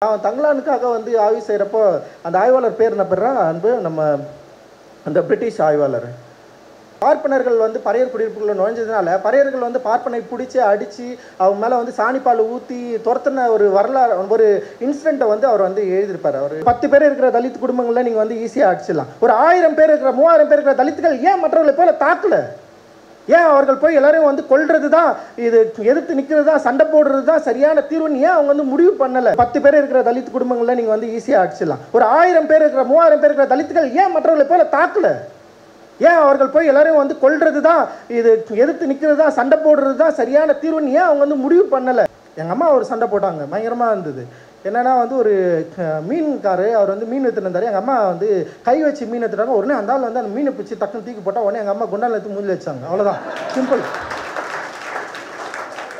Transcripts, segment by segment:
நான் தங்கலானுக்காக வந்து ஆய்வு செய்கிறப்போ அந்த ஆய்வாளர் பேர் என்ன பெறா அன்பு நம்ம அந்த பிரிட்டிஷ் ஆய்வாளர் பார்ப்பனர்கள் வந்து பறையர் குடியிருப்புக்குள்ள நுழைஞ்சதுனால பறையர்கள் வந்து பார்ப்பனை பிடிச்சி அடித்து அவங்க மேலே வந்து சாணிப்பால் ஊற்றி துரத்தின ஒரு வரலாறு ஒரு இன்சிடெண்ட்டை வந்து அவர் வந்து எழுதியிருப்பார். அவர் 10 பேர் இருக்கிற தலித் குடும்பங்களில் நீங்கள் வந்து ஈஸியாக அடிச்சிடலாம். ஒரு 1000 பேர் இருக்கிற 3000 பேர் இருக்கிற தலித்துகள் ஏன் மற்றவர்களை போல தாக்கலை? ஏன் அவர்கள் போய் எல்லாரையும் வந்து கொல்றது தான், இது எதிர்த்து நிற்கிறது தான், சண்டை போடுறது தான் சரியான தீர்வுன்னு ஏன் அவங்க வந்து முடிவு பண்ணலை? 10 பேர் இருக்கிற தலித் குடும்பங்களில் நீங்கள் வந்து ஈஸியாக அடிச்சிடலாம். ஒரு 1000 பேர் இருக்கிற 3000 பேர் இருக்கிற தலித்துகள் ஏன் மற்றவர்களை போல தாக்கலை? ஏன் அவர்கள் போய் எல்லாரையும் வந்து கொல்றது தான், இது எதிர்த்து நிற்கிறது தான், சண்டை போடுறது தான் சரியான தீர்வுன்னு ஏன் அவங்க வந்து முடிவு பண்ணலை? எங்கள் அம்மா ஒரு சண்டை போட்டாங்க, பயங்கரமாக இருந்தது. என்னன்னா வந்து ஒரு மீன்காரு அவர் வந்து மீன் எடுத்துட்டு இருந்தார். எங்கள் அம்மா வந்து கை வச்சு மீன் எடுத்துட்டாங்க. உடனே அந்த ஆள் வந்து அந்த மீனை பிடிச்சி டக்குன்னு தூக்கி போட்டால் உடனே எங்கள் அம்மா குண்டால் எடுத்து மூஞ்சி வச்சாங்க. அவ்வளோதான், சிம்பிள்.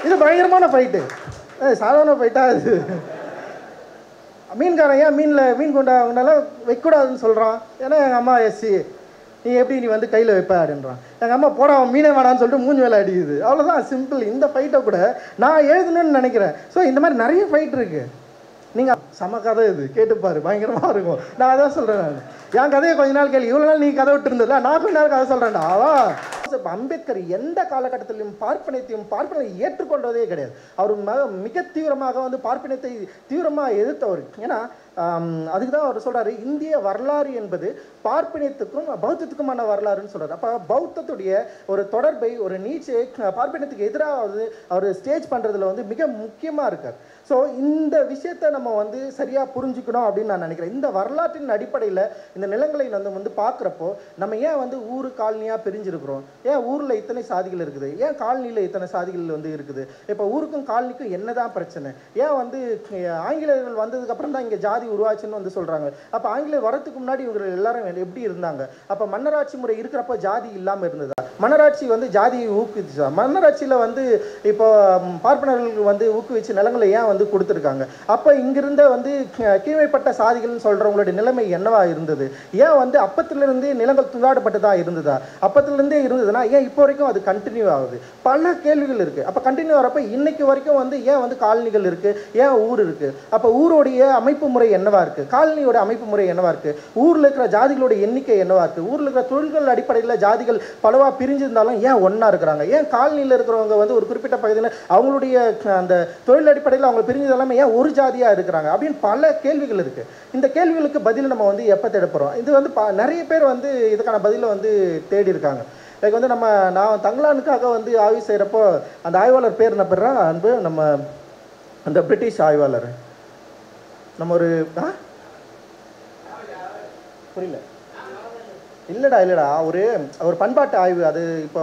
இது பயங்கரமான ஃபைட்டு, சாதாரண ஃபைட்டாக இது. மீன்காரன் ஏன் மீன் கொண்டா அவங்களால வைக்கக்கூடாதுன்னு சொல்கிறான். ஏன்னா எங்கள் அம்மா எஸ்சி, நீ எப்படி நீ வந்து கையில் வைப்ப அப்படின்றான். எங்கள் அம்மா போட அவன் மீனே வேணான்னு சொல்லிட்டு மூஞ்சி வேலை அடிக்குது. அவ்வளோதான், சிம்பிள். இந்த ஃபைட்டை கூட நான் எழுதணும்னு நினைக்கிறேன். ஸோ இந்த மாதிரி நிறைய ஃபைட் இருக்குது. நீங்கள் செம கதை இது கேட்டுப்பாரு, பயங்கரமாக இருக்கும். நான் அதான் சொல்கிறேன், என் கதையை கொஞ்ச நாள் கேள்வி, இவ்வளோ நாள் நீ கதை விட்டு இருந்ததில்ல, நான் கொஞ்ச நாள் கதை சொல்கிறேன்டா. அம்பேத்கர் எந்த காலகட்டத்திலையும் பார்ப்பனை ஏற்றுக்கொண்டதே கிடையாது. அவர் மிக தீவிரமாக வந்து பார்ப்பனத்தை தீவிரமாக எதிர்த்தவர். ஏன்னா அதுக்கு தான் அவர் சொல்கிறாரு, இந்திய வரலாறு என்பது பார்ப்பனத்துக்கும் பௌத்தத்துக்குமான வரலாறுன்னு சொல்கிறார். அப்போ பௌத்தத்துடைய ஒரு தொடர்பை ஒரு நீச்சை பார்ப்பனத்துக்கு எதிராக அவர் ஸ்டேஜ் பண்ணுறதுல வந்து மிக முக்கியமாக இருக்கார். ஸோ இந்த விஷயத்தை நம்ம வந்து சரியாக புரிஞ்சுக்கணும் அப்படின்னு நான் நினைக்கிறேன். இந்த வரலாற்றின் அடிப்படையில் இந்த நிலங்களை வந்து பார்க்குறப்போ நம்ம ஏன் வந்து ஊர் காலனியாக பிரிஞ்சிருக்கிறோம், ஏன் ஊரில் இத்தனை சாதிகள் இருக்குது, ஏன் காலனியில் இத்தனை சாதிகள் வந்து இருக்குது, இப்போ ஊருக்கும் காலனிக்கும் என்னதான் பிரச்சனை, ஏன் வந்து ஆங்கிலேயர்கள் வந்ததுக்கப்புறம் தான் இங்கே ஜாதி உருவாச்சுன்னு வந்து சொல்கிறாங்க. அப்போ ஆங்கிலேயர் வரத்துக்கு முன்னாடி இவங்க எல்லாரும் எப்படி இருந்தாங்க? அப்போ மன்னராட்சி முறை இருக்கிறப்போ ஜாதி இல்லாமல் இருந்ததா? மன்னராட்சி வந்து ஜாதியை ஊக்குவிச்சா? மன்னராட்சியில் வந்து இப்போ பார்ப்பனர்கள் வந்து ஊக்குவிச்சு நிலங்களை ஏன் வந்து கொடுத்துருக்காங்க? அப்போ இங்கிருந்த வந்து கீழ்மைப்பட்ட சாதிகள்னு சொல்கிறவங்களுடைய நிலைமை என்னவா இருந்தது? ஏன் வந்து அப்பத்திலிருந்து நிலங்கள் துண்டாடப்பட்டதாக இருந்ததா? அப்பத்திலிருந்தே இருந்ததுன்னா ஏன் இப்போ வரைக்கும் அது கண்டினியூ ஆகுது? பல கேள்விகள் இருக்குது. அப்போ கண்டினியூ ஆகிறப்ப இன்னைக்கு வரைக்கும் வந்து ஏன் வந்து காலனிகள் இருக்குது, ஏன் ஊர் இருக்குது? அப்போ ஊருடைய அமைப்பு முறை என்னவா இருக்குது, காலனியோட அமைப்பு முறை என்னவா இருக்குது, ஊரில் இருக்கிற ஜாதிகளோட எண்ணிக்கை என்னவா இருக்குது, ஊரில் இருக்கிற தொழில்கள் அடிப்படையில் ஜாதிகள் பலவா பிரிஞ்சிருந்தாலும் ஏன் ஒன்றா இருக்கிறாங்க? ஏன் காலனியில் இருக்கிறவங்க வந்து ஒரு குறிப்பிட்ட பகுதியில் அவங்களுடைய அந்த தொழில் அடிப்படையில் அவங்க பிரிஞ்சது எல்லாமே ஏன் ஒரு ஜாதியாக இருக்கிறாங்க அப்படின்னு பல கேள்விகள் இருக்குது. இந்த கேள்விகளுக்கு பதில் நம்ம வந்து எப்போ தேடப்போகிறோம்? இது வந்து நிறைய பேர் வந்து இதுக்கான பதிலை வந்து தேடி இருக்காங்க. லைக் வந்து நான் தங்கலானுக்காக வந்து ஆய்வு செய்கிறப்போ அந்த ஆய்வாளர் பேர் என்ன பெறா அன்பு நம்ம அந்த பிரிட்டிஷ் ஆய்வாளர் நம்ம ஒரு புரியல இல்லைடா ஒரு பண்பாட்டு ஆய்வு. அது இப்போ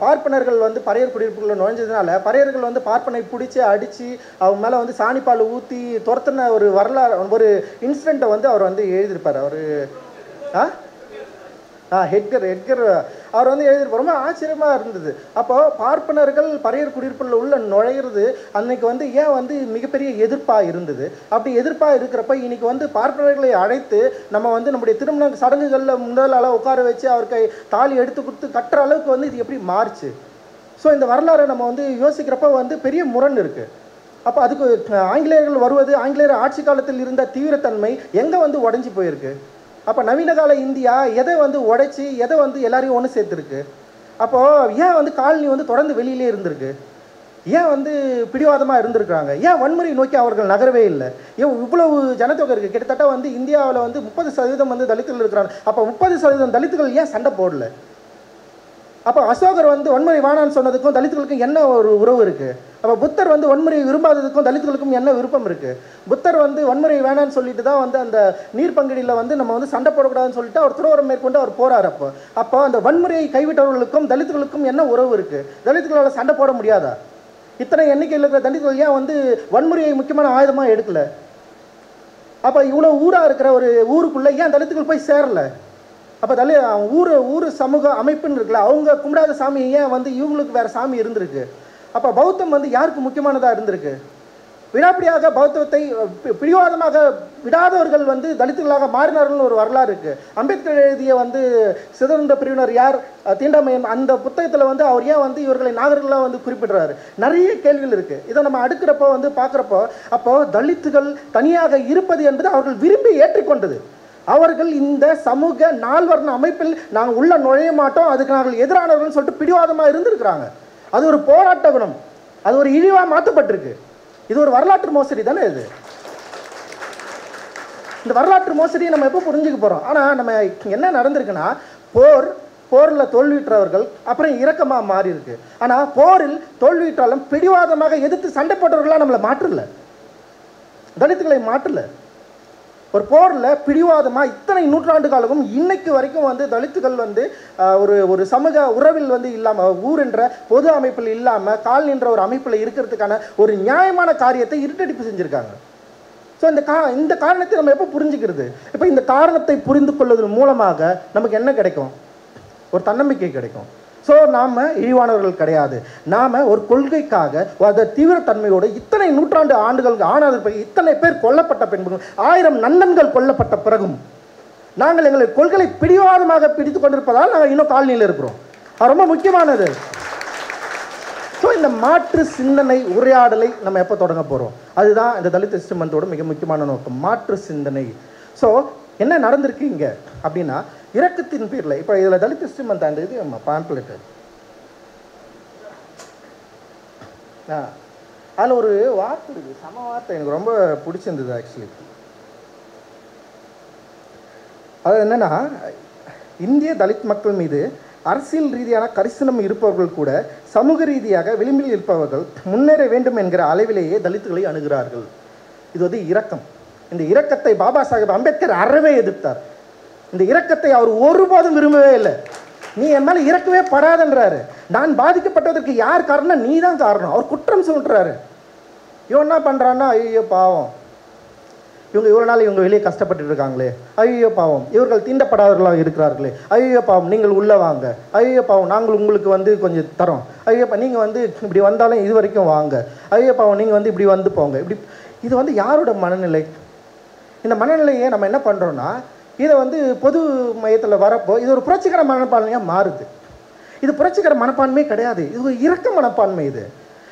பார்ப்பனர்கள் வந்து பறையர் குடியிருப்புக்குள்ள நுழைஞ்சதுனால பறையர்கள் வந்து பார்ப்பனை பிடிச்சி அடித்து அவங்க மேலே வந்து சாணிப்பால் ஊற்றி துரத்தின ஒரு வரலாறு ஒரு இன்சிடெண்ட்டை வந்து அவர் வந்து எழுதியிருப்பார். அவர் ஹெட்கர் அவர் வந்து எழுதியிருப்பார். ரொம்ப ஆச்சரியமாக இருந்தது. அப்போது பார்ப்பனர்கள் பறையர் குடியிருப்பில் உள்ள நுழையிறது அன்னைக்கு வந்து ஏன் வந்து மிகப்பெரிய எதிர்ப்பாக இருந்தது? அப்படி எதிர்ப்பாக இருக்கிறப்ப இன்னைக்கு வந்து பார்ப்பனர்களை அழைத்து நம்ம வந்து நம்முடைய திருமண சடங்குகளில் முதலால் உட்கார வச்சு அவருக்கு தாலி எடுத்து கொடுத்து கட்டுற அளவுக்கு வந்து இது எப்படி மாறுச்சு? ஸோ இந்த வரலாறை நம்ம வந்து யோசிக்கிறப்ப வந்து பெரிய முரண் இருக்குது. அப்போ அதுக்கு ஆங்கிலேயர்கள் வருவது, ஆங்கிலேயர் ஆட்சி காலத்தில் இருந்த தீவிரத்தன்மை எங்கே வந்து உடஞ்சி போயிருக்கு? அப்போ நவீன கால இந்தியா எதை வந்து உடைச்சி எதை வந்து எல்லாரையும் ஒன்று சேர்த்துருக்கு? அப்போது ஏன் வந்து காலனி வந்து தொடர்ந்து வெளியிலே இருந்திருக்கு? ஏன் வந்து பிடிவாதமாக இருந்திருக்கிறாங்க? ஏன் வன்முறை நோக்கி அவர்கள் நகரவே இல்லை? இவ்வளவு ஜனத்தொகை இருக்குது. கிட்டத்தட்ட வந்து இந்தியாவில் வந்து 30% வந்து தலித்துகள் இருக்கிறாங்க. அப்போ 30% தலித்துகள் ஏன் சண்டை போடல? அப்போ அசோகர் வந்து வன்முறை வேணான்னு சொன்னதுக்கும் தலித்துகளுக்கும் என்ன ஒரு உறவு இருக்குது? அப்போ புத்தர் வந்து வன்முறை விரும்பாததுக்கும் தலித்துகளுக்கும் என்ன விருப்பம் இருக்குது? புத்தர் வந்து வன்முறை வேணான்னு சொல்லிட்டு தான் வந்து அந்த நீர்ப்பங்கடியில் வந்து நம்ம வந்து சண்டை போடக்கூடாதுன்னு சொல்லிட்டு அவர் துறவரம் மேற்கொண்டு அவர் போகிறார். அப்போ அந்த வன்முறையை கைவிட்டவர்களுக்கும் தலித்துகளுக்கும் என்ன உறவு இருக்குது? தலித்துகளால் சண்டை போட முடியாதா? இத்தனை எண்ணிக்கையில் இருக்கிற தலித்துகள் ஏன் வந்து வன்முறையை முக்கியமான ஆயுதமாக எடுக்கல? அப்போ இவ்வளோ ஊராக இருக்கிற ஒரு ஊருக்குள்ளே ஏன் தலித்துகள் போய் சேரலை? அப்போ ஊர் சமூக அமைப்புன்னு இருக்குல்ல, அவங்க கும்பிடாத சாமி ஏன் வந்து இவங்களுக்கு வேறு சாமி இருந்திருக்கு? அப்போ பௌத்தம் வந்து யாருக்கு முக்கியமானதாக இருந்திருக்கு? விடாப்பிடியாக பௌத்தத்தை பிடிவாதமாக விடாதவர்கள் வந்து தலித்துகளாக மாறினார்கள் ஒரு வரலாறு இருக்கு. அம்பேத்கர் எழுதிய வந்து சிதறுண்ட பிரிவினர் யார் தீண்டாமையம் அந்த புத்தகத்தில் வந்து அவர் ஏன் வந்து இவர்களை நாகர்களாக வந்து குறிப்பிடுறாரு. நிறைய கேள்விகள் இருக்கு. இதை நம்ம அடுக்கிறப்போ வந்து பார்க்குறப்போ அப்போ தலித்துகள் தனியாக இருப்பது என்பது அவர்கள் விரும்பி ஏற்றுக்கொண்டது. அவர்கள் இந்த சமூக நால்வர்ண அமைப்பில் நாங்கள் உள்ள நுழைய மாட்டோம், அதுக்கு நாங்கள் எதிரானவர்கள் சொல்லிட்டு பிடிவாதமாக இருந்திருக்கிறாங்க. அது ஒரு போராட்ட குணம், அது ஒரு இழிவாக மாற்றப்பட்டிருக்கு. இது ஒரு வரலாற்று மோசடி தானே. இது இந்த வரலாற்று மோசடியை நம்ம எப்போ புரிஞ்சுக்க போகிறோம்? ஆனால் நம்ம என்ன நடந்திருக்குன்னா போரில் தோல்வியுற்றவர்கள் அப்புறம் இரக்கமாக மாறி இருக்கு. ஆனால் போரில் தோல்வியுற்றாலும் பிடிவாதமாக எதிர்த்து சண்டை போட்டவர்களாக நம்மளை மாற்றல, தலித்துகளை மாற்றல. ஒரு போரில் பிடிவாதமாக இத்தனை நூற்றாண்டு காலமும் இன்னைக்கு வரைக்கும் வந்து தலித்துகள் வந்து ஒரு சமூக உறவில் வந்து இல்லாமல் ஊர் என்ற பொது அமைப்பில் இல்லாமல் கால் என்ற ஒரு அமைப்பில் இருக்கிறதுக்கான ஒரு நியாயமான காரியத்தை இருட்டடிப்பு செஞ்சுருக்காங்க. ஸோ இந்த காரணத்தை நம்ம எப்போ புரிஞ்சுக்கிறது? இப்போ இந்த காரணத்தை புரிந்து கொள்வதன் மூலமாக நமக்கு என்ன கிடைக்கும்? ஒரு தன்னம்பிக்கை கிடைக்கும். ஸோ நாம் இழிவானவர்கள் கிடையாது. நாம் ஒரு கொள்கைக்காக அந்த தீவிரத்தன்மையோடு இத்தனை நூற்றாண்டு ஆண்டுகளுக்கு ஆனாத பிறகு இத்தனை பேர் கொல்லப்பட்ட பின்பும் 1000 நன்னன்கள் கொல்லப்பட்ட பிறகும் நாங்கள் எங்களை கொள்கையை பிடிவாதமாக பிடித்து கொண்டிருப்பதால் நாங்கள் இன்னும் காலனியில் இருக்கிறோம். அது ரொம்ப முக்கியமானது. ஸோ இந்த மாற்று சிந்தனை உரையாடலை நம்ம எப்போ தொடங்க போகிறோம்? அதுதான் இந்த தலித் ஹிஸ்டரி மந்தோட மிக முக்கியமான நோக்கம், மாற்று சிந்தனை. ஸோ என்ன நடந்திருக்கு இங்கே அப்படின்னா, இரக்கத்தின் பேரில் இப்போ இதில் தலித் ஹிஸ்டரி மந்த் அந்த இது பாம்ப்ளெட்டு அதில் ஒரு வார்த்தை இருக்குது, சம வார்த்தை எனக்கு ரொம்ப பிடிச்சிருந்தது ஆக்சுவலி. அது என்னென்னா, இந்திய தலித் மக்கள் மீது அரசியல் ரீதியான கரிசனம் இருப்பவர்கள் கூட சமூக ரீதியாக விளிம்பில் இருப்பவர்கள் முன்னேற வேண்டும் என்கிற அளவிலேயே தலித்துகளை அணுகிறார்கள். இது வந்து இரக்கம். இந்த இரக்கத்தை பாபா சாஹேப் அம்பேத்கர் அறவே எதிர்த்தார். இந்த இரக்கத்தை அவர் ஒருபோதும் விரும்பவே இல்லை. நீ என் மேலே இறக்கவே படாதன்றாரு. நான் பாதிக்கப்பட்டதற்கு யார் காரணம்? நீ தான் காரணம். அவர் குற்றம் சொல்கிறாரு. இவன் என்ன பண்ணுறான்னா, ஐயோ பாவம், இவங்க இவ்வளோ நாள் இவங்க வெளியே கஷ்டப்பட்டு இருக்காங்களே, ஐயோ பாவம், இவர்கள் தீண்டப்படாதவர்களாக இருக்கிறார்களே, ஐயோ பாவம், நீங்கள் உள்ளே வாங்க, ஐயோ பாவம், நாங்கள் உங்களுக்கு வந்து கொஞ்சம் தரோம், ஐயோ நீங்கள் வந்து இப்படி வந்தாலும் இது வரைக்கும் வாங்க, ஐயோ பாவம், நீங்கள் வந்து இப்படி வந்து போங்க. இப்படி இது வந்து யாரோட மனநிலை? இந்த மனநிலையை நம்ம என்ன பண்ணுறோன்னா, இதை வந்து பொது மையத்தில் வரப்போ இது ஒரு புரட்சிகர மனப்பான்மையாக மாறுது. இது புரட்சிகர மனப்பான்மை கிடையாது, இது ஒரு இரக்க மனப்பான்மை.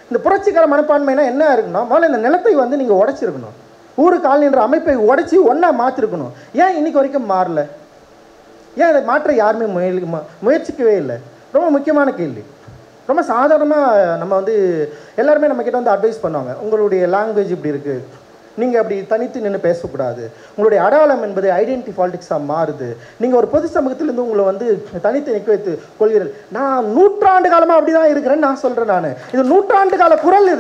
இந்த புரட்சிகர மனப்பான்மைனா என்ன இருக்குன்னா, முதல்ல இந்த நிலத்தை வந்து நீங்கள் உடைச்சிருக்கணும், ஊரு காலனின்ற அமைப்பை உடைச்சி ஒன்றா மாற்றிருக்கணும். ஏன் இன்னைக்கு வரைக்கும் மாறல? ஏன் அதை மாற்ற யாருமே முயற்சிக்கவே இல்லை? ரொம்ப முக்கியமான கேள்வி. ரொம்ப சாதாரணமாக நம்ம வந்து எல்லாருமே நம்மக்கிட்ட வந்து அட்வைஸ் பண்ணுவாங்க, உங்களுடைய லாங்குவேஜ் இப்படி இருக்குது, நீங்கள் அப்படி தனித்து நின்று பேசக்கூடாது, உங்களுடைய அடையாளம் என்பது ஐடென்டிட்டி பாலிட்டிக்ஸாக மாறுது, நீங்கள் ஒரு பொது சமூகத்திலேருந்து உங்களை வந்து தனித்து நிற்க வைத்து கொள்கிறீர்கள். நான் நூற்றாண்டு காலமாக அப்படி தான் இருக்கிறேன்னு நான் சொல்கிறேன். நான் இது நூற்றாண்டு கால குரல்.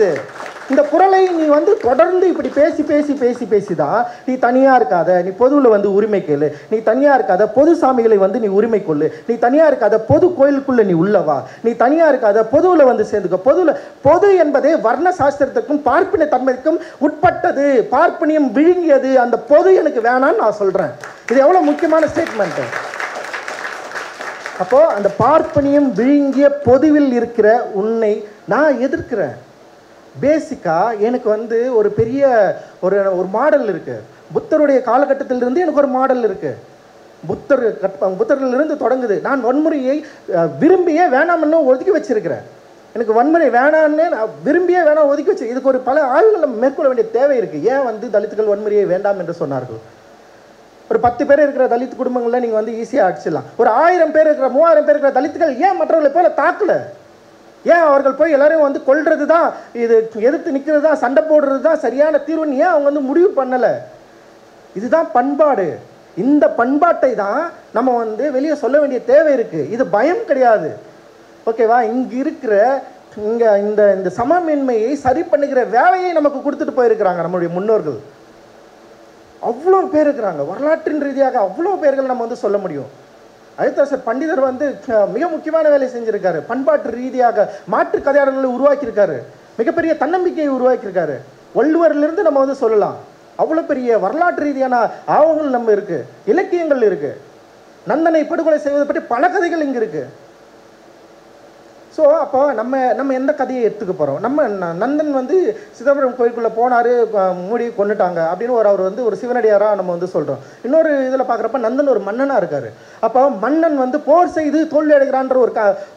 இந்த குரலை நீ வந்து தொடர்ந்து இப்படி பேசி பேசி பேசி பேசி தான் நீ தனியாக இருக்காத, நீ பொதுவில் வந்து உரிமை கேளு, நீ தனியாக இருக்காத, பொது சாமிகளை வந்து நீ உரிமை கொள்ளு, நீ தனியாக இருக்காத, பொது கோயிலுக்குள்ளே நீ உள்ளவா, நீ தனியாக இருக்காத, பொதுவில் வந்து சேர்ந்துக்க. பொது என்பதே வர்ண சாஸ்திரத்துக்கும் பார்ப்பின தன்மைக்கும் உட்பட்டது, பார்ப்பனியம் விழுங்கியது, அந்த பொது எனக்கு வேணான்னு நான் சொல்கிறேன். இது எவ்வளோ முக்கியமான ஸ்டேட்மெண்ட்டு. அப்போது அந்த பார்ப்பனியம் விழுங்கிய பொதுவில் இருக்கிற உன்னை நான் எதிர்க்கிறேன். பேசிக்காக எனக்கு வந்து ஒரு பெரிய ஒரு மாடல் இருக்குது. புத்தருடைய காலகட்டத்திலிருந்து எனக்கு ஒரு மாடல் இருக்குது. புத்தரிலிருந்து தொடங்குது. நான் வன்முறையை விரும்பியே வேணாம்னு ஒதுக்கி வச்சிருக்கிறேன். எனக்கு வன்முறை வேணான்னு நான் விரும்பியே வேணாம் ஒதுக்கி வச்சு. இதுக்கு ஒரு பல ஆய்வுகளை மேற்கொள்ள வேண்டிய தேவை இருக்குது. ஏன் வந்து தலித்துகள் வன்முறையை வேண்டாம் என்று சொன்னார்கள்? ஒரு 10 பேர் இருக்கிற தலித் குடும்பங்களில் நீங்கள் வந்து ஈஸியாக அடிச்சிடலாம். ஒரு 1000 பேர் இருக்கிற 3000 பேர் இருக்கிற தலித்துகள் ஏன் மற்றவர்களை போல தாக்கலை? ஏன் அவர்கள் போய் எல்லாரையும் வந்து கொல்றது தான், இது எதிர்த்து நிற்கிறது தான், சண்டை போடுறது தான் சரியான தீர்வுன்னு ஏன் அவங்க வந்து முடிவு பண்ணலை? இதுதான் பண்பாடு. இந்த பண்பாட்டை தான் நம்ம வந்து வெளியே சொல்ல வேண்டிய தேவை இருக்குது. இது பயம் கிடையாது, ஓகேவா? இங்கே இருக்கிற இந்த சமமின்மையை சரி பண்ணுகிற வேலையை நமக்கு கொடுத்துட்டு போயிருக்கிறாங்க நம்மளுடைய முன்னோர்கள். அவ்வளோ பேர் இருக்கிறாங்க, வரலாற்றின் ரீதியாக அவ்வளோ பேர்கள் நம்ம வந்து சொல்ல முடியும். அயோத்திதாசர் பண்டிதர் வந்து மிக முக்கியமான வேலை செஞ்சுருக்காரு. பண்பாட்டு ரீதியாக மாற்று கதையாடல்களை உருவாக்கியிருக்காரு, மிகப்பெரிய தன்னம்பிக்கையை உருவாக்கியிருக்காரு. வள்ளுவரிலிருந்து நம்ம வந்து சொல்லலாம். அவ்வளோ பெரிய வரலாற்று ரீதியான ஆவணங்கள் நம்ம இருக்குது, இலக்கியங்கள் இருக்குது. நந்தனை படுகொலை செய்வதை பற்றி பல கதைகள் இங்கே இருக்குது. ஸோ அப்போ நம்ம எந்த கதையை எடுத்துக்க போகிறோம்? நந்தன் வந்து சிதம்பரம் கோயிலுக்குள்ளே போனார், மூடி கொண்டுட்டாங்க அப்படின்னு அவர் வந்து ஒரு சிவனடியாராக நம்ம வந்து சொல்கிறோம். இன்னொரு இதில் பார்க்குறப்ப நந்தன் ஒரு மன்னனாக இருக்கார். அப்போ மன்னன் வந்து போர் செய்து தோல்வி அடைகிறான்ற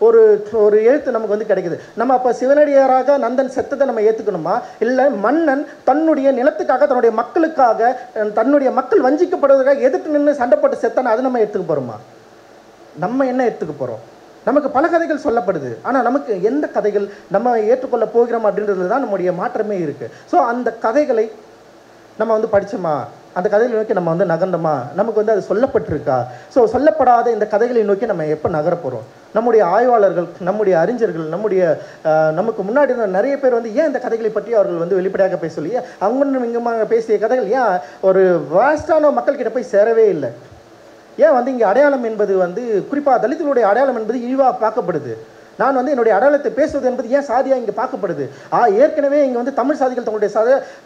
ஒரு எழுத்து நமக்கு வந்து கிடைக்குது. நம்ம அப்போ சிவனடியாராக நந்தன் செத்ததை நம்ம ஏற்றுக்கணுமா, இல்லை மன்னன் தன்னுடைய நிலத்துக்காக, தன்னுடைய மக்களுக்காக, தன்னுடைய மக்கள் வஞ்சிக்கப்படுவதற்காக எதிர்த்து நின்று சண்டை போட்டு செத்தான அது நம்ம எடுத்துக்க போகிறோமா? நம்ம என்ன எடுத்துக்க போகிறோம்? நமக்கு பல கதைகள் சொல்லப்படுது, ஆனால் நமக்கு எந்த கதைகள் நம்ம ஏற்றுக்கொள்ள போகிறோம் அப்படின்றது தான் நம்முடைய மாற்றமே இருக்குது. ஸோ அந்த கதைகளை நம்ம வந்து படித்தோமா, அந்த கதைகளை நோக்கி நம்ம வந்து நகர்ந்தோமா, நமக்கு வந்து அது சொல்லப்பட்டிருக்கா? ஸோ சொல்லப்படாத இந்த கதைகளை நோக்கி நம்ம எப்போ நகர போகிறோம்? நம்முடைய ஆய்வாளர்கள், நம்முடைய அறிஞர்கள், நமக்கு முன்னாடி இருந்த நிறைய பேர் வந்து ஏன் இந்த கதைகளை பற்றி அவர்கள் வந்து வெளிப்படையாக பேசலையே, அவங்க இங்கமாக பேசிய கதைகள் ஏன் ஒரு வாஸ்டான மக்கள்கிட்ட போய் சேரவே இல்லை? ஏன் வந்து இங்கே அடையாளம் என்பது வந்து குறிப்பாக தலித்துகளுடைய அடையாளம் என்பது இழிவாக பார்க்கப்படுது? நான் வந்து என்னுடைய அடையாளத்தை பேசுவது என்பது ஏன் சாதியாக இங்கே பார்க்கப்படுது? ஏற்கனவே இங்கே வந்து தமிழ் சாதிகள்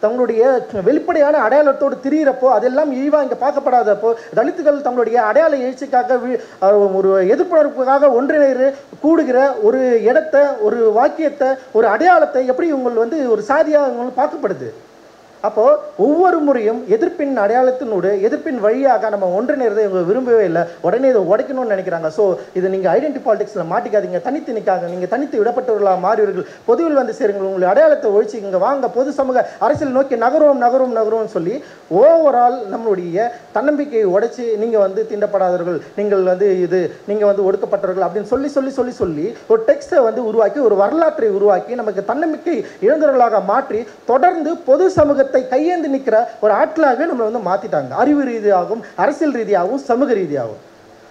தங்களுடைய வெளிப்படையான அடையாளத்தோடு திரியிறப்போ அதெல்லாம் இழிவாக இங்கே பார்க்கப்படாதப்போ, தலித்துகள் தங்களுடைய அடையாள எழுச்சிக்காக ஒரு எதிர்ப்புணர்வுக்காக ஒன்றிணைந்து கூடுகிற ஒரு இடத்தை, ஒரு வாக்கியத்தை, ஒரு அடையாளத்தை எப்படி இவங்க வந்து ஒரு சாதியாக இவங்களுக்கு பார்க்கப்படுது? அப்போது ஒவ்வொரு முறையும் எதிர்ப்பின் அடையாளத்தினோடு எதிர்ப்பின் வழியாக நம்ம ஒன்றிணைறதை இவங்க விரும்பவே இல்லை, உடனே இதை உடைக்கணும்னு நினைக்கிறாங்க. ஸோ இது நீங்கள் ஐடென்டி பாலிடிக்ஸில் மாட்டிக்காதீங்க, தனித்து நிற்காங்க, நீங்கள் தனித்து விடப்பட்டவர்களாக மாறியவர்கள், பொதுவில் வந்து சேருங்கள், உங்களுடைய அடையாளத்தை ஒழிச்சு இங்கே வாங்க, பொது சமூக அரசியல் நோக்கி நகருவோம்னு சொல்லி ஓவரால் நம்மளுடைய தன்னம்பிக்கையை உடைச்சி நீங்கள் வந்து தீண்டப்படாதவர்கள், நீங்கள் வந்து நீங்கள் வந்து ஒடுக்கப்பட்டவர்கள் அப்படின்னு சொல்லி ஒரு டெக்ஸ்ட்டை வந்து உருவாக்கி, ஒரு வரலாற்றை உருவாக்கி நமக்கு தன்னம்பிக்கை இழந்தவர்களாக மாற்றி தொடர்ந்து பொது சமூகத்தை கையேந்து நிற்கிற ஒரு ஆட்களாகவே நம்மளை வந்து மாற்றிட்டாங்க, அறிவு ரீதியாகவும் அரசியல் ரீதியாகவும் சமூக ரீதியாகவும்.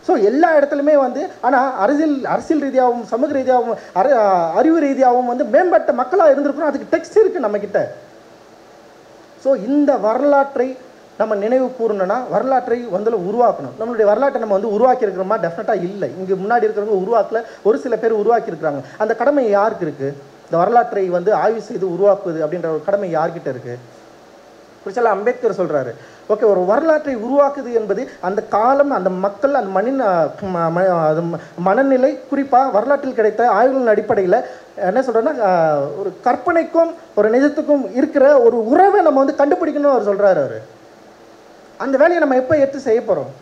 ஸோ எல்லா இடத்துலையுமே வந்து ஆனால் அரசியல் ரீதியாகவும் சமூக ரீதியாகவும் அறிவு ரீதியாகவும் வந்து மேம்பட்ட மக்களாக இருந்திருக்கணும், அதுக்கு டெக்ஸ்ட் இருக்குது நம்மக்கிட்ட. ஸோ இந்த வரலாற்றை நம்ம நினைவு கூறணும்னா வரலாற்றை வந்து உருவாக்கணும். நம்மளுடைய வரலாற்றை நம்ம வந்து உருவாக்கி இருக்கிறோமா? டெஃபினட்டாக இல்லை. இங்கே முன்னாடி இருக்கிறவங்க உருவாக்கல, ஒரு சில பேர் உருவாக்கி இருக்கிறாங்க. அந்த கடமை யாருக்கு இருக்குது? இந்த வரலாற்றை வந்து ஆய்வு செய்து உருவாக்குவது அப்படின்ற ஒரு கடமை யார்கிட்ட இருக்குது? குறிச்சல அம்பேத்கர் சொல்கிறாரு, ஓகே, ஒரு வரலாற்றை உருவாக்குது என்பது அந்த காலம், அந்த மக்கள், அந்த மனநிலை, குறிப்பாக வரலாற்றில் கிடைத்த ஆய்வுகளின் அடிப்படையில் என்ன சொல்கிறேன்னா, ஒரு கற்பனைக்கும் ஒரு நிஜத்துக்கும் இருக்கிற ஒரு உறவை நம்ம வந்து கண்டுபிடிக்கணும்னு அவர் சொல்கிறாரு. அவர் அந்த வேலையை நம்ம எப்போ எடுத்து செய்ய போகிறோம்?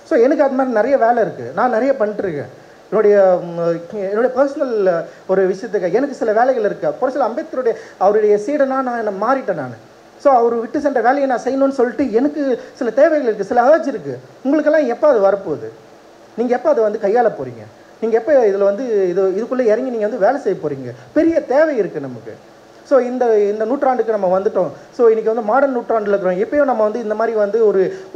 ஸோ எனக்கு அது மாதிரி நிறைய வேலை இருக்குது, நான் நிறைய பண்ணிட்டுருக்கேன். என்னுடைய பர்சனல் ஒரு விஷயத்துக்கு எனக்கு சில வேலைகள் இருக்குது. ஒரு சில அம்பேத்கருடைய அவருடைய சீடனாக நான் மாறிட்டேன் நான். ஸோ அவர் விட்டு சென்ற வேலையை நான் செய்யணும்னு சொல்லிட்டு எனக்கு சில தேவைகள் இருக்குது, சில அர்ஜ் இருக்குது. உங்களுக்கெல்லாம் எப்போ அது வரப்போகுது? நீங்கள் எப்போ அதை வந்து கையாள போகிறீங்க? நீங்கள் எப்போ இதில் வந்து இதுக்குள்ளே இறங்கி நீங்கள் வந்து வேலை செய்ய போகிறீங்க? பெரிய தேவை இருக்குது நமக்கு. ஸோ இந்த நூற்றாண்டுக்கு நம்ம வந்துட்டோம். ஸோ இன்றைக்கி வந்து மாடர்ன் நூற்றாண்டில் இருக்கிறோம். எப்பயும் நம்ம வந்து இந்த மாதிரி வந்து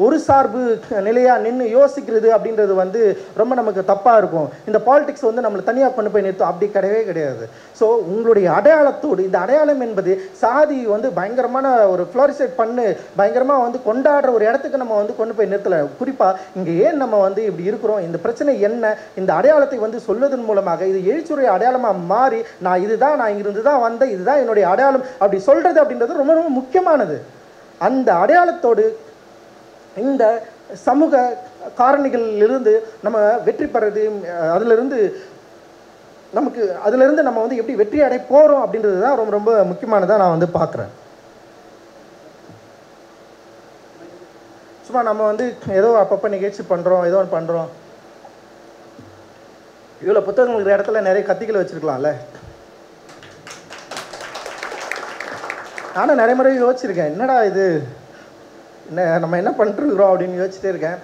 ஒரு சார்பு நிலையாக நின்று யோசிக்கிறது அப்படின்றது வந்து ரொம்ப நமக்கு தப்பாக இருக்கும். இந்த பாலிடிக்ஸ் வந்து நம்மளை தனியாக கொண்டு போய் நிறுத்தும், அப்படி கிடையவே கிடையாது. ஸோ உங்களுடைய அடையாளத்தோடு, இந்த அடையாளம் என்பது சாதி வந்து பயங்கரமான ஒரு ஃப்ளோரிசேட் பண்ணு பயங்கரமாக வந்து கொண்டாடுற ஒரு இடத்துக்கு நம்ம வந்து கொண்டு போய் நிறுத்தலை. குறிப்பாக இங்கே ஏன் நம்ம வந்து இப்படி இருக்கிறோம், இந்த பிரச்சனை என்ன, இந்த அடையாளத்தை வந்து சொல்வதன் மூலமாக இது எழுச்சுடைய அடையாளமாக மாறி நான் இங்கிருந்து தான் வந்தேன், இதுதான் என்னுடைய அடையாளம் அப்படி சொல்றது அப்படின்றது ரொம்ப ரொம்ப முக்கியமானது. அந்த அடையாளத்தோடு இந்த சமூக காரணிகளிலிருந்து நம்ம வெற்றி பெறது, அதிலிருந்து நம்ம வந்து எப்படி வெற்றி அடைய போறோம் அப்படின்றது தான் ரொம்ப ரொம்ப முக்கியமானதாக நான் வந்து பார்க்குறேன். சும்மா நம்ம வந்து ஏதோ அப்பப்போ நிகழ்ச்சி பண்ணுறோம், ஏதோ ஒன்று பண்ணுறோம், இவ்வளோ புத்தகங்கள் இருக்கிற இடத்துல நிறைய கத்திகளை வச்சுருக்கலாம்ல. ஆனால் நிறைய முறை யோசிச்சிருக்கேன், என்னடா இது, நம்ம என்ன பண்ணிட்டுருக்குறோம் அப்படின்னு யோசிச்சுட்டே இருக்கேன்.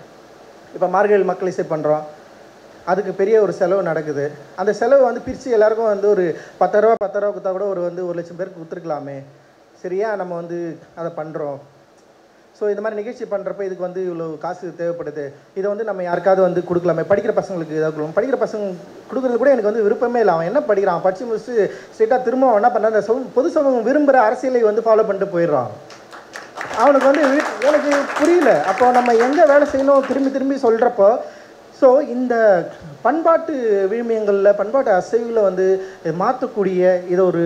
இப்போ மார்கழி மக்கள் இசை பண்ணுறோம், அதுக்கு பெரிய ஒரு செலவு நடக்குது. அந்த செலவு வந்து பிரித்து எல்லாருக்கும் வந்து ஒரு 10 ரூபா கொடுத்தா கூட ஒரு 1,00,000 பேருக்கு கொடுத்துருக்கலாமே, சரியா நம்ம வந்து அதை பண்ணுறோம். ஸோ இந்த மாதிரி நிகழ்ச்சி பண்ணுறப்ப இதுக்கு வந்து இவ்வளோ காசு தேவைப்படுது, இதை வந்து நம்ம யாருக்காவது வந்து கொடுக்கலாமே, படிக்கிற பசங்களுக்கு ஏதாவது கொடுக்கணும். படிக்கிற பசங்க கொடுக்குறது கூட எனக்கு வந்து விருப்பமே இல்லை. அவன் என்ன படிக்கிறான், படித்து முடிச்சுட்டு ஸ்ட்ரெயிட்டாக திரும்ப அவன் என்ன பண்ணுறான், அந்த பொது சமூகம் விரும்புகிற அரசியலை வந்து ஃபாலோ பண்ணிட்டு போயிடுறான். அவனுக்கு வந்து எனக்கு புரியல. அப்போ நம்ம எங்கே வேலை செய்யணும் திரும்பி சொல்கிறப்போ ஸோ இந்த பண்பாட்டு விழுமியங்களில் பண்பாட்டு அசைவில் வந்து மாற்றக்கூடிய இதை ஒரு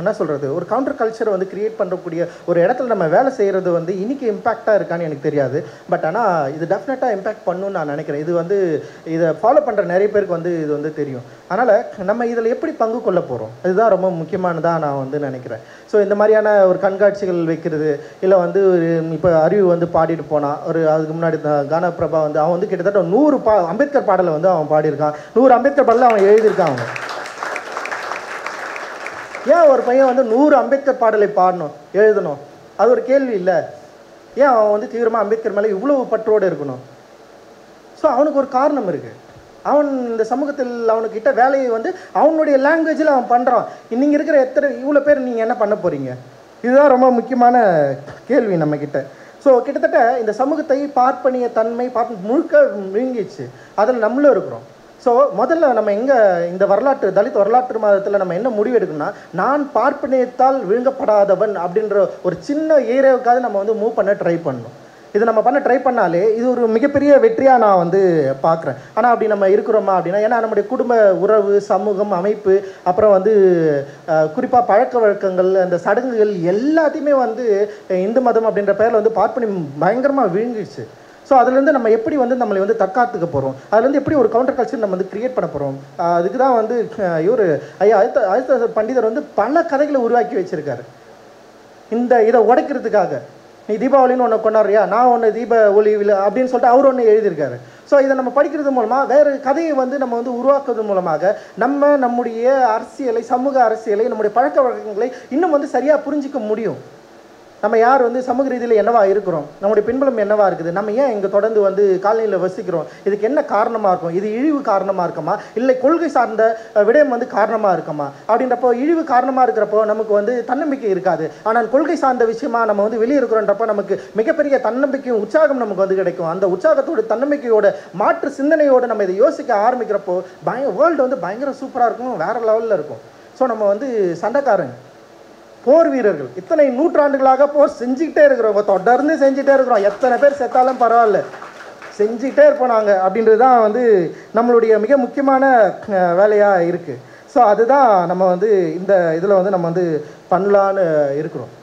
என்ன சொல்கிறது ஒரு கவுண்டர் கல்ச்சரை வந்து கிரியேட் பண்ணக்கூடிய ஒரு இடத்துல நம்ம வேலை செய்கிறது வந்து இன்றைக்கி இம்பேக்டாக இருக்கான்னு எனக்கு தெரியாது. பட் ஆனால் இது டெஃபினட்டாக இம்பேக்ட் பண்ணுன்னு நான் நினைக்கிறேன். இது வந்து இதை ஃபாலோ பண்ணுற நிறைய பேருக்கு வந்து இது வந்து தெரியும். அதனால் நம்ம இதில் எப்படி பங்கு கொள்ள போகிறோம் அதுதான் ரொம்ப முக்கியமானதாக நான் வந்து நினைக்கிறேன். ஸோ இந்த மாதிரியான ஒரு கண்காட்சிகள் வைக்கிறது, இல்லை வந்து இப்போ அறிவு வந்து பாடிட்டு போனான் ஒரு அதுக்கு முன்னாடி கானா பிரபா வந்து அவன் வந்து கிட்டத்தட்ட 100 அம்பேத்கர் பாடலை வந்து அவன் பாடியிருக்கான். 100 அம்பேத்கர் பாடலை அவன் எழுதியிருக்கான். அவன் ஏன் ஒரு பையன் வந்து 100 அம்பேத்கர் பாடலை பாடணும் எழுதணும்? அது ஒரு கேள்வி இல்லை. ஏன் அவன் வந்து தீவிரமாக அம்பேத்கர் மேலே இவ்வளவு பற்றோடு இருக்கணும்? ஸோ அவனுக்கு ஒரு காரணம் இருக்குது. அவன் இந்த சமூகத்தில் அவனுக்கிட்ட வேலையை வந்து அவனுடைய லாங்குவேஜில் அவன் பண்ணுறான். நீங்கள் இருக்கிற இவ்வளோ பேர் நீங்கள் என்ன பண்ண போகிறீங்க? இதுதான் ரொம்ப முக்கியமான கேள்வி நம்மக்கிட்ட. ஸோ கிட்டத்தட்ட இந்த சமூகத்தை பார்ப்பனிய தன்மை முழுக்க விழுங்கிச்சு. அதில் நம்மளும் இருக்கிறோம். ஸோ முதல்ல நம்ம எங்கே இந்த வரலாற்று தலித் வரலாற்று மாதத்தில் நம்ம என்ன முடிவு எடுக்கணும்னா, நான் பார்ப்பனியத்தால் விழுங்கப்படாதவன் அப்படின்ற ஒரு சின்ன ஏரியாவுக்காவது நம்ம வந்து மூவ் பண்ண ட்ரை பண்ணணும். இது நம்ம பண்ண ட்ரை பண்ணாலே இது ஒரு மிகப்பெரிய வெற்றியாக நான் வந்து பார்க்குறேன். ஆனால் அப்படி நம்ம இருக்கிறோமா அப்படின்னா, ஏன்னா நம்முடைய குடும்ப உறவு, சமூகம், அமைப்பு, அப்புறம் வந்து குறிப்பாக பழக்க வழக்கங்கள், அந்த சடங்குகள் எல்லாத்தையுமே வந்து இந்து மதம் அப்படின்ற பேரில் வந்து பார்ப்பனியம் பயங்கரமாக விழுங்கிடுச்சு. ஸோ அதுலேருந்து நம்ம எப்படி வந்து நம்மளை வந்து தற்காத்துக்க போகிறோம், அதுலேருந்து எப்படி ஒரு கவுண்டர் கல்ச்சர் நம்ம வந்து கிரியேட் பண்ண போகிறோம். அதுக்கு தான் வந்து இவர் ஐயா ஆதித்த பண்டிதர் வந்து பல கதைகளை உருவாக்கி வச்சுருக்காரு இதை உடைக்கிறதுக்காக. நீ தீபாவளின்னு ஒன்று கொண்டாடுறியா, நான் ஒன்று தீப ஒளி அப்படின்னு சொல்லிட்டு அவர் ஒன்று எழுதியிருக்காரு. ஸோ இதை நம்ம படிக்கிறது மூலமாக வேறு கதையை வந்து நம்ம வந்து உருவாக்குறது மூலமாக நம்முடைய அரசியலை, சமூக அரசியலை, நம்முடைய பழக்க வழக்கங்களை இன்னும் வந்து சரியாக புரிஞ்சிக்க முடியும். நம்ம யார் வந்து சமூக ரீதியில் என்னவா இருக்கிறோம், நம்முடைய பின்புலம் என்னவா இருக்குது, நம்ம ஏன் இங்கே தொடர்ந்து வந்து காலனியில் வசிக்கிறோம், இதுக்கு என்ன காரணமாக இருக்கும், இது இழிவு காரணமாக இருக்குமா, இல்லை கொள்கை சார்ந்த விடயம் வந்து காரணமாக இருக்குமா அப்படின்றப்போ, இழிவு காரணமாக இருக்கிறப்போ நமக்கு வந்து தன்னம்பிக்கை இருக்காது. ஆனால் கொள்கை சார்ந்த விஷயமா நம்ம வந்து வெளியே இருக்கிறோன்றப்போ நமக்கு மிகப்பெரிய தன்னம்பிக்கையும் உற்சாகம் நமக்கு வந்து கிடைக்கும். அந்த உற்சாகத்தோட தன்னம்பிக்கையோட மாற்று சிந்தனையோடு நம்ம இதை யோசிக்க ஆரம்பிக்கிறப்போ வேர்ல்டு வந்து பயங்கர சூப்பராக இருக்கும், வேறு லெவலில் இருக்கும். ஸோ நம்ம வந்து சண்டைக்காரங்க, போர் வீரர்கள், இத்தனை நூற்றாண்டுகளாக போர் செஞ்சுக்கிட்டே இருக்கிறவங்க, தொடர்ந்து செஞ்சுட்டே இருக்கிறோம். எத்தனை பேர் செத்தாலும் பரவாயில்ல, செஞ்சுக்கிட்டே இருப்போம் நாங்கள் அப்படின்றது தான் வந்து நம்மளுடைய மிக முக்கியமான வேலையாக இருக்குது. ஸோ அதுதான் நம்ம வந்து இந்த இதில் வந்து நம்ம வந்து பண்ணலான்னு இருக்கிறோம்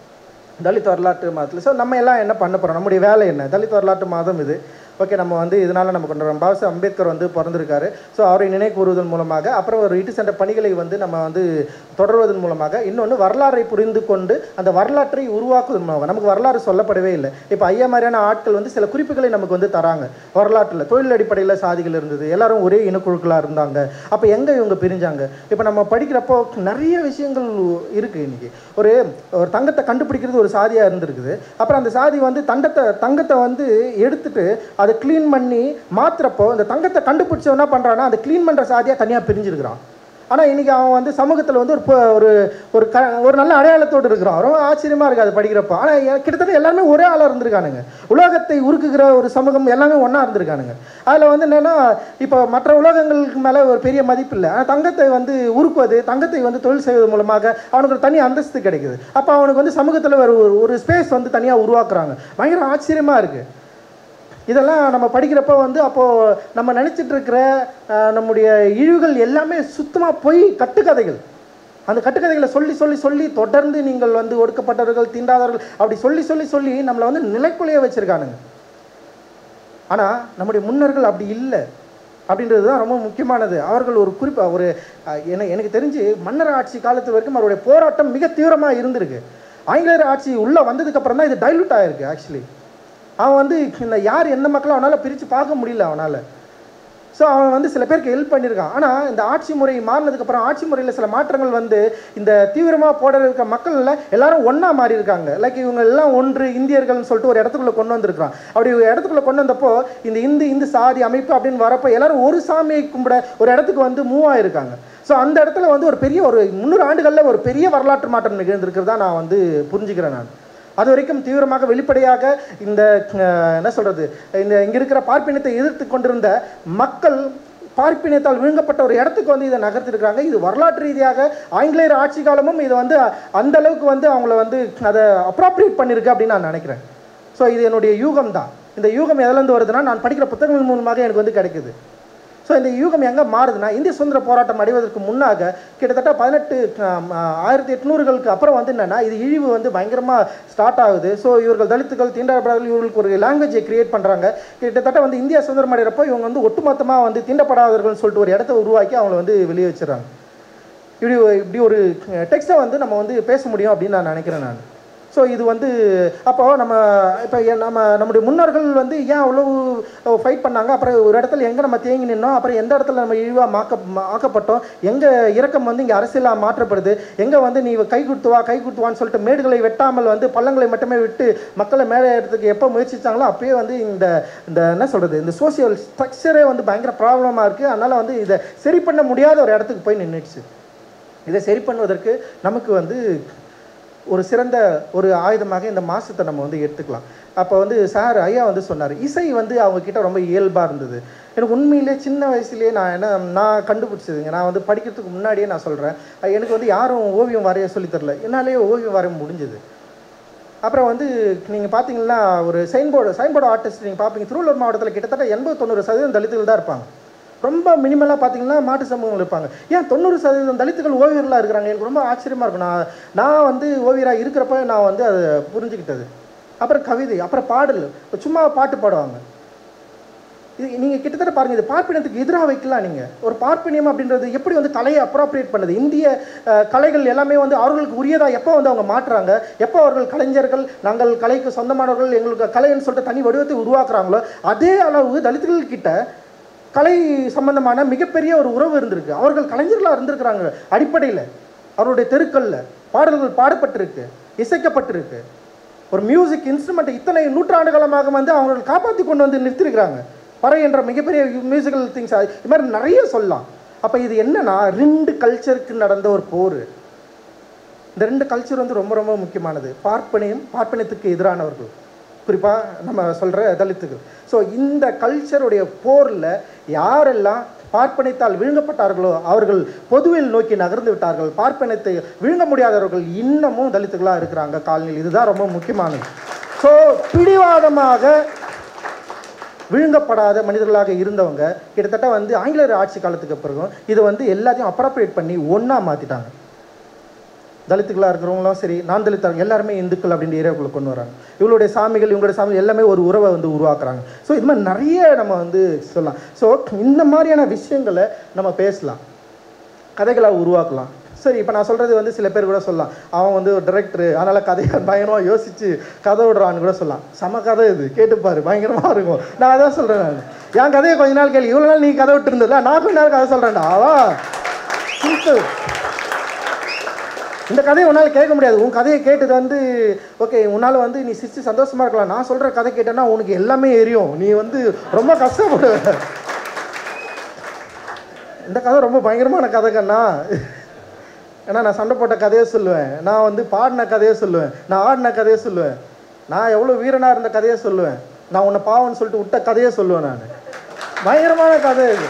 தலித் வரலாற்று மாதத்தில். ஸோ நம்ம எல்லாம் என்ன பண்ண போகிறோம், நம்முடைய வேலை என்ன? தலித் வரலாற்று மாதம் இது. ஓகே, நம்ம வந்து இதனால் நம்ம கொண்டாடுறோம். பாபா அம்பேத்கர் வந்து பிறந்திருக்காரு. ஸோ அவரை நினைவு கூறுவதன் மூலமாக, அப்புறம் ஒரு இட்டு சென்ற பணிகளை வந்து நம்ம வந்து தொடர்வதன் மூலமாக, இன்னொன்று வரலாறை புரிந்து கொண்டு அந்த வரலாற்றை உருவாக்குவதன் மூலமாக, நமக்கு வரலாறு சொல்லப்படவே இல்லை. இப்போ ஐயா மாதிரியான ஆட்கள் வந்து சில குறிப்புகளை நமக்கு வந்து தராங்க. வரலாற்றில் தொழில் அடிப்படையில் சாதிகள் இருந்தது, எல்லாரும் ஒரே இனக்குழுக்களாக இருந்தாங்க, அப்போ எங்கே இவங்க பிரிஞ்சாங்க. இப்போ நம்ம படிக்கிறப்போ நிறைய விஷயங்கள் இருக்குது. இன்றைக்கி ஒரு தங்கத்தை கண்டுபிடிக்கிறது ஒரு சாதியாக இருந்திருக்குது. அப்புறம் அந்த சாதி வந்து தங்கத்தை வந்து எடுத்துட்டு அதை க்ளீன் பண்ணி மாத்திரப்போ, இந்த தங்கத்தை கண்டுபிடிச்சவன் என்ன பண்ணுறான்னா, அதை க்ளீன் பண்ணுற சாதியாக தனியாக பிரிஞ்சிருக்கிறான். ஆனால் இன்றைக்கி அவன் வந்து சமூகத்தில் வந்து ஒரு நல்ல அடையாளத்தோடு இருக்கிறான். ரொம்ப ஆச்சரியமாக இருக்குது அது படிக்கிறப்போ. ஆனால் கிட்டத்தட்ட எல்லாருமே ஒரே ஆளாக இருந்திருக்கானுங்க. உலகத்தை உருக்குகிற ஒரு சமூகம் எல்லாமே ஒன்றா இருந்திருக்கானுங்க. அதில் வந்து என்னென்னா, இப்போ மற்ற உலகங்களுக்கு மேலே ஒரு பெரிய மதிப்பு இல்லை. ஆனால் தங்கத்தை வந்து உருக்குவது, தங்கத்தை வந்து தொழில் செய்வது மூலமாக அவனுக்கு ஒரு தனி அந்தஸ்து கிடைக்குது. அப்போ அவனுக்கு வந்து சமூகத்தில் ஒரு ஸ்பேஸ் வந்து தனியாக உருவாக்குறாங்க. பயங்கர ஆச்சரியமாக இருக்குது. இதெல்லாம் நம்ம படிக்கிறப்ப வந்து அப்போது நம்ம நினச்சிட்டு இருக்கிற நம்முடைய இழிவுகள் எல்லாமே சுத்தமாக போய் கட்டுக்கதைகள். அந்த கட்டுக்கதைகளை சொல்லி சொல்லி சொல்லி தொடர்ந்து நீங்கள் வந்து ஒடுக்கப்பட்டவர்கள், தீண்டாதவர்கள் அப்படி சொல்லி சொல்லி சொல்லி நம்மளை வந்து நிலைக்குலைய வச்சுருக்கானுங்க. ஆனால் நம்முடைய முன்னோர்கள் அப்படி இல்லை அப்படின்றது தான் ரொம்ப முக்கியமானது. அவர்கள் ஒரு குறிப்பாக எனக்கு தெரிஞ்சு மன்னர் ஆட்சி காலத்து வரைக்கும் அவருடைய போராட்டம் மிக தீவிரமாக இருந்திருக்கு. ஆங்கிலேயர் ஆட்சி உள்ளே வந்ததுக்கப்புறம் தான் இது டைல்யூட் ஆகிருக்கு. ஆக்சுவலி அவன் வந்து இந்த யார் எந்த மக்களும் அவனால் பிரித்து பார்க்க முடியல அவனால். ஸோ அவன் வந்து சில பேருக்கு ஹெல்ப் பண்ணியிருக்கான். ஆனால் இந்த ஆட்சி முறை மாறினதுக்கப்புறம் ஆட்சி முறையில் சில மாற்றங்கள் வந்து இந்த தீவிரமாக போட இருக்க மக்களில் எல்லாரும் ஒன்றா மாறி இருக்காங்க. லைக் இவங்க எல்லாம் ஒன்று இந்தியர்கள்னு சொல்லிட்டு ஒரு இடத்துக்குள்ளே கொண்டு வந்திருக்கிறான். அப்படி ஒரு இடத்துக்குள்ளே கொண்டு வந்தப்போ இந்த சாதி அமைப்பு அப்படின்னு வரப்போ எல்லாரும் ஒரு சாமியை கும்பிட ஒரு இடத்துக்கு வந்து மூவ் ஆகிருக்காங்க. ஸோ அந்த இடத்துல வந்து ஒரு 300 ஆண்டுகளில் ஒரு பெரிய வரலாற்று மாற்றம் நிகழ்ந்திருக்கிறதா நான் வந்து புரிஞ்சுக்கிறேன். நான் அது வரைக்கும் தீவிரமாக வெளிப்படையாக இந்த என்ன சொல்கிறது, இங்கே இருக்கிற பார்ப்பினத்தை எதிர்த்து கொண்டிருந்த மக்கள் பார்ப்பினத்தால் விழுங்கப்பட்ட ஒரு இடத்துக்கு வந்து இதை நகர்த்திருக்காங்க. இது வரலாற்று ரீதியாக ஆங்கிலேயர் ஆட்சி காலமும் இதை வந்து அந்த அளவுக்கு வந்து அவங்கள வந்து அதை அப்ராப்ரியேட் பண்ணியிருக்கு அப்படின்னு நான் நினைக்கிறேன். ஸோ இது என்னுடைய யூகம் தான். இந்த யூகம் எதுலேருந்து வருதுன்னா, நான் படிக்கிற புத்தகங்கள் மூலமாக எனக்கு வந்து கிடைக்குது. ஸோ இந்த யூகம் எங்கே மாறுதுன்னா, இந்திய சுதந்திர போராட்டம் அடைவதற்கு முன்னாக கிட்டத்தட்ட 1800களுக்கு அப்புறம் வந்து என்னென்னா இது இழிவு வந்து பயங்கரமாக ஸ்டார்ட் ஆகுது. ஸோ இவர்கள் தலித்துகள், தீண்டப்படாதவர்கள், இவர்களுக்கு ஒரு லாங்குவேஜை கிரியேட் பண்ணுறாங்க. கிட்டத்தட்ட வந்து இந்தியா சுதந்திரம் அடைகிறப்போ இவங்க வந்து ஒட்டுமொத்தமாக வந்து தீண்டப்படாதவர்கள்னு சொல்லிட்டு ஒரு இடத்த உருவாக்கி அவங்கள வந்து வெளியே வச்சுறாங்க. இப்படி ஒரு டெக்ஸ்ட்டை வந்து நம்ம வந்து பேச முடியும் அப்படின்னு நான் நினைக்கிறேன் நான். ஸோ இது வந்து அப்போது நம்முடைய முன்னோர்கள் வந்து ஏன் அவ்வளோ ஃபைட் பண்ணாங்க, அப்புறம் ஒரு இடத்துல எங்கே நம்ம தேங்கி நின்னோம், அப்புறம் எந்த இடத்துல நம்ம இழிவாக ஆக்கப்பட்டோம், எங்கே இறக்கம் வந்து இங்கே அரசியலாக மாற்றப்படுது, எங்கே வந்து நீ கை கொடுத்துவான்னு சொல்லிட்டு மேடுகளை வெட்டாமல் வந்து பள்ளங்களை மட்டுமே விட்டு மக்களை மேலே இடத்துக்கு எப்போ முயற்சித்தாங்களோ அப்போயே வந்து இந்த என்ன சொல்கிறது, இந்த சோசியல் ஸ்ட்ரக்சரே வந்து பயங்கர ப்ராப்ளமாக இருக்குது. அதனால் வந்து இதை சரி பண்ண முடியாத ஒரு இடத்துக்கு போய் நின்றுடுச்சு. இதை சரி பண்ணுவதற்கு நமக்கு வந்து ஒரு சிறந்த ஒரு ஆயுதமாக இந்த மாசத்தை நம்ம வந்து எடுத்துக்கலாம். அப்போ வந்து சார் ஐயா வந்து சொன்னார், இசை வந்து அவங்கக்கிட்ட ரொம்ப இயல்பாக இருந்தது. எனக்கு உண்மையிலே சின்ன வயசுலேயே நான் கண்டுபிடிச்சதுங்க. நான் வந்து படிக்கிறதுக்கு முன்னாடியே நான் சொல்கிறேன், எனக்கு வந்து யாரும் ஓவியம் வரைய சொல்லித்தரல, என்னாலேயே ஓவியம் வரைய முடிஞ்சது. அப்புறம் வந்து நீங்கள் பார்த்தீங்கன்னா ஒரு சைன்போர்டு ஆர்டிஸ்ட் நீங்கள் பார்ப்பீங்க, திருவள்ளூர் மாவட்டத்தில் கிட்டத்தட்ட 80-90% தலித்துகள் தான் இருப்பாங்க. ரொம்ப மினிமலாக பார்த்தீங்கன்னா மாட்டு சமூகங்கள் இருப்பாங்க. ஏன் 90% தலித்துகள் ஓவியர்களாக இருக்கிறாங்க? எனக்கு ரொம்ப ஆச்சரியமாக இருக்கும். நான் வந்து ஓவியராக இருக்கிறப்ப நான் வந்து அதை புரிஞ்சுக்கிட்டது. அப்புறம் கவிதை, அப்புறம் பாடல், சும்மா பாட்டு பாடுவாங்க. இது நீங்கள் கிட்டத்தட்ட பாருங்கள், இது பார்ப்பினத்துக்கு எதிராக வைக்கலாம். நீங்கள் ஒரு பார்ப்பினியம் அப்படின்றது எப்படி வந்து கலையை அப்ராப்ரியேட் பண்ணுது, இந்திய கலைகள் எல்லாமே வந்து அவர்களுக்கு உரியதாக எப்போ வந்து அவங்க மாற்றுறாங்க, எப்போ அவர்கள் கலைஞர்கள், நாங்கள் கலைக்கு சொந்தமானவர்கள், எங்களுக்கு கலைன்னு சொல்லிட்டு தனி வடிவத்தை உருவாக்குறாங்களோ அதே அளவு தலித்துகள் கிட்ட கலை சம்பந்தமான மிகப்பெரிய ஒரு உறவு இருந்திருக்கு. அவர்கள் கலைஞர்களாக இருந்திருக்கிறாங்க. அடிப்படையில் அவருடைய தெருக்களில் பாடல்கள் பாடப்பட்டிருக்கு, இசைக்கப்பட்டிருக்கு. ஒரு மியூசிக் இன்ஸ்ட்ருமெண்ட் இத்தனை நூற்றாண்டு காலமாக வந்து அவர்கள் காப்பாற்றி கொண்டு வந்து நிறுத்திருக்கிறாங்க. பறை என்ற மிகப்பெரிய மியூசிக்கல் திங்ஸ், இது மாதிரி நிறைய சொல்லலாம். அப்போ இது என்னன்னா 2 கல்ச்சருக்கு நடந்த ஒரு போர். இந்த 2 கல்ச்சர் வந்து ரொம்ப ரொம்ப முக்கியமானது. பார்ப்பனியத்துக்கு எதிரானவர்கள், குறிப்பாக நம்ம சொல்கிற தலித்துகள். ஸோ இந்த கல்ச்சருடைய போரில் யாரெல்லாம் பார்ப்பனத்தால் விழுங்கப்பட்டார்களோ அவர்கள் பொதுவில் நோக்கி நகர்ந்து விட்டார்கள். பார்ப்பனத்தை விழுங்க முடியாதவர்கள் இன்னமும் தலித்துகளாக இருக்கிறாங்க காலனியில். இதுதான் ரொம்ப முக்கியமானது. ஸோ பிடிவாதமாக விழுங்கப்படாத மனிதர்களாக இருந்தவங்க கிட்டத்தட்ட வந்து ஆங்கிலேயர் ஆட்சி காலத்துக்கு பிறகும் இது வந்து எல்லாத்தையும் அப்ராப்ரியேட் பண்ணி ஒன்றா மாற்றிட்டாங்க. தலித்துக்களாக இருக்கிறவங்களும் சரி, நான் தலித்தார்கள் எல்லாருமே இந்துக்கள் அப்படின்ற ஏரியாவுக்குள்ளே கொண்டு வராங்க. இவங்களுடைய சாமிகள் எல்லாமே ஒரு உறவை வந்து உருவாக்குறாங்க. ஸோ இது மாதிரி நிறைய நம்ம வந்து சொல்லலாம். ஸோ இந்த மாதிரியான விஷயங்களை நம்ம பேசலாம், கதைகளாக உருவாக்கலாம். சரி, இப்போ நான் சொல்கிறது வந்து சில பேர் கூட சொல்லலாம், அவன் வந்து ஒரு டைரக்டரு, அதனால் கதையை பயங்கரமாக யோசித்து கதை விடுறான்னு கூட சொல்லலாம். செம கதை இது, கேட்டுப்பாரு, பயங்கரமாக இருக்கும். நான் அதான் சொல்கிறேன், நான் என் கதையை கொஞ்ச நாள் கேள்வி, இவ்வளோ நாள் நீ கதை விட்டு இருந்ததில்ல, நான் கொஞ்ச நாள் கதை சொல்கிறேன்டா. சிம்பிள். இந்த கதையை உன்னால் கேட்க முடியாது. உன் கதையை கேட்டது வந்து ஓகே, உன்னால் வந்து நீ சிரிச்சு சந்தோஷமாக இருக்கலாம். நான் சொல்கிற கதை கேட்டேன்னா உனக்கு எல்லாமே எரியும், நீ வந்து ரொம்ப கஷ்டப்படுவ. இந்த கதை ரொம்ப பயங்கரமான கதை கண்ணா. ஏன்னா நான் சண்டை போட்ட கதையை சொல்லுவேன், நான் வந்து பாடின கதையை சொல்லுவேன், நான் ஆடின கதையை சொல்லுவேன், நான் எவ்வளோ வீரனாக இருந்த கதையை சொல்லுவேன், நான் உன்னை பாவம்னு சொல்லிட்டு விட்ட கதையை சொல்லுவேன். நான் பயங்கரமான கதை இது.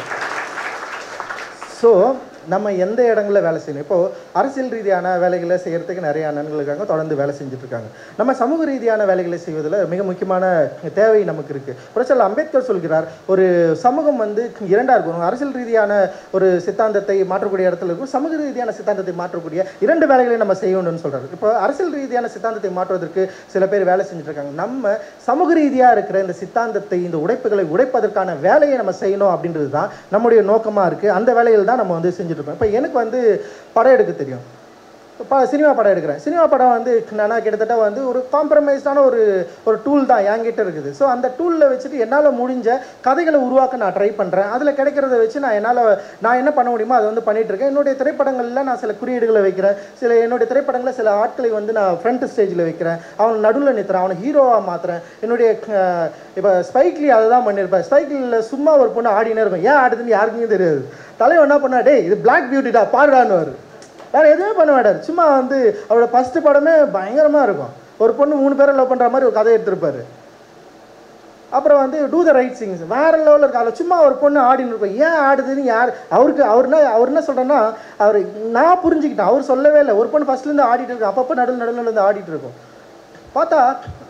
ஸோ நம்ம எந்த இடங்களில் வேலை செய்யணும்? இப்போது அரசியல் ரீதியான வேலைகளை செய்கிறதுக்கு நிறைய அண்ணன்கள் இருக்காங்க, தொடர்ந்து வேலை செஞ்சுட்ருக்காங்க. நம்ம சமூக ரீதியான வேலைகளை செய்வதில் மிக முக்கியமான தேவை நமக்கு இருக்குது. புரட்சியாளர் அம்பேத்கர் சொல்கிறார், ஒரு சமூகம் வந்து 2ஆக இருக்கும். அரசியல் ரீதியான ஒரு சித்தாந்தத்தை மாற்றக்கூடிய இடத்துல இருக்கும், சமூக ரீதியான சித்தாந்தத்தை மாற்றக்கூடிய 2 வேலைகளை நம்ம செய்யணும்னு சொல்கிறார். இப்போ அரசியல் ரீதியான சித்தாந்தத்தை மாற்றுவதற்கு சில பேர் வேலை செஞ்சுட்ருக்காங்க. நம்ம சமூக ரீதியாக இருக்கிற இந்த சித்தாந்தத்தை, இந்த உடைப்புகளை உடைப்பதற்கான வேலையை நம்ம செய்யணும் அப்படின்றது தான் நம்முடைய நோக்கமாக இருக்குது. அந்த வேலைகள் தான் நம்ம வந்து செஞ்சுட்டு. இப்போ எனக்கு வந்து படம் எடுக்க தெரியும், சினிமா படம் எடுக்கிறேன். சினிமா படம் வந்து என்னன்னா கிட்டத்தட்ட வந்து ஒரு காம்ப்ரமைஸ்டான ஒரு டூல் தான் என்கிட்ட இருக்குது. ஸோ அந்த டூலில் வச்சுட்டு என்னால் முடிஞ்ச கதைகளை உருவாக்க நான் ட்ரை பண்ணுறேன். அதில் கிடைக்கிறத வச்சு நான் என்ன பண்ண முடியுமோ அதை வந்து பண்ணிகிட்ருக்கேன். என்னுடைய திரைப்படங்களில் நான் சில குறியீடுகளை வைக்கிறேன். என்னுடைய திரைப்படங்களில் சில ஆட்களை வந்து நான் ஃப்ரண்ட் ஸ்டேஜில் வைக்கிறேன், அவனை நடுவில் நிறுத்துறேன், அவனை ஹீரோவாக மாற்றுறேன். என்னுடைய இப்போ ஸ்பைக்லி அதை தான் பண்ணியிருப்பேன். ஸ்பைக்லியில் சும்மா ஒரு பொண்ணு ஆடினே இருக்கும், ஏன் ஆடுதுன்னு யாருக்குமே தெரியாது. தலைவன் என்ன பண்ணா, டே இது பிளாக் பியூட்டிடா பாடுறான்னு வரும், வேறு எதுவுமே பண்ண மாட்டார். சும்மா வந்து அவரோட ஃபஸ்ட்டு படமே பயங்கரமாக இருக்கும். ஒரு பொண்ணு 3 பேரை லவ் பண்ணுற மாதிரி ஒரு கதை எடுத்திருப்பார். அப்புறம் வந்து டூ த ரைட் திங்ஸ் வேறு லெவலில் இருக்கு. அதில் சும்மா ஒரு பொண்ணு ஆடின்னு இருக்கும், ஏன் ஆடுதுன்னு அவர் என்ன சொல்கிறேன்னா, நான் புரிஞ்சுக்கிட்டேன், அவர் சொல்லவே இல்லை. ஒரு பொண்ணு ஃபஸ்ட்லேருந்து ஆடிட்டு இருக்கும், அப்பப்போ நடுவில் இருந்து ஆடிட்டு இருக்கும். பார்த்தா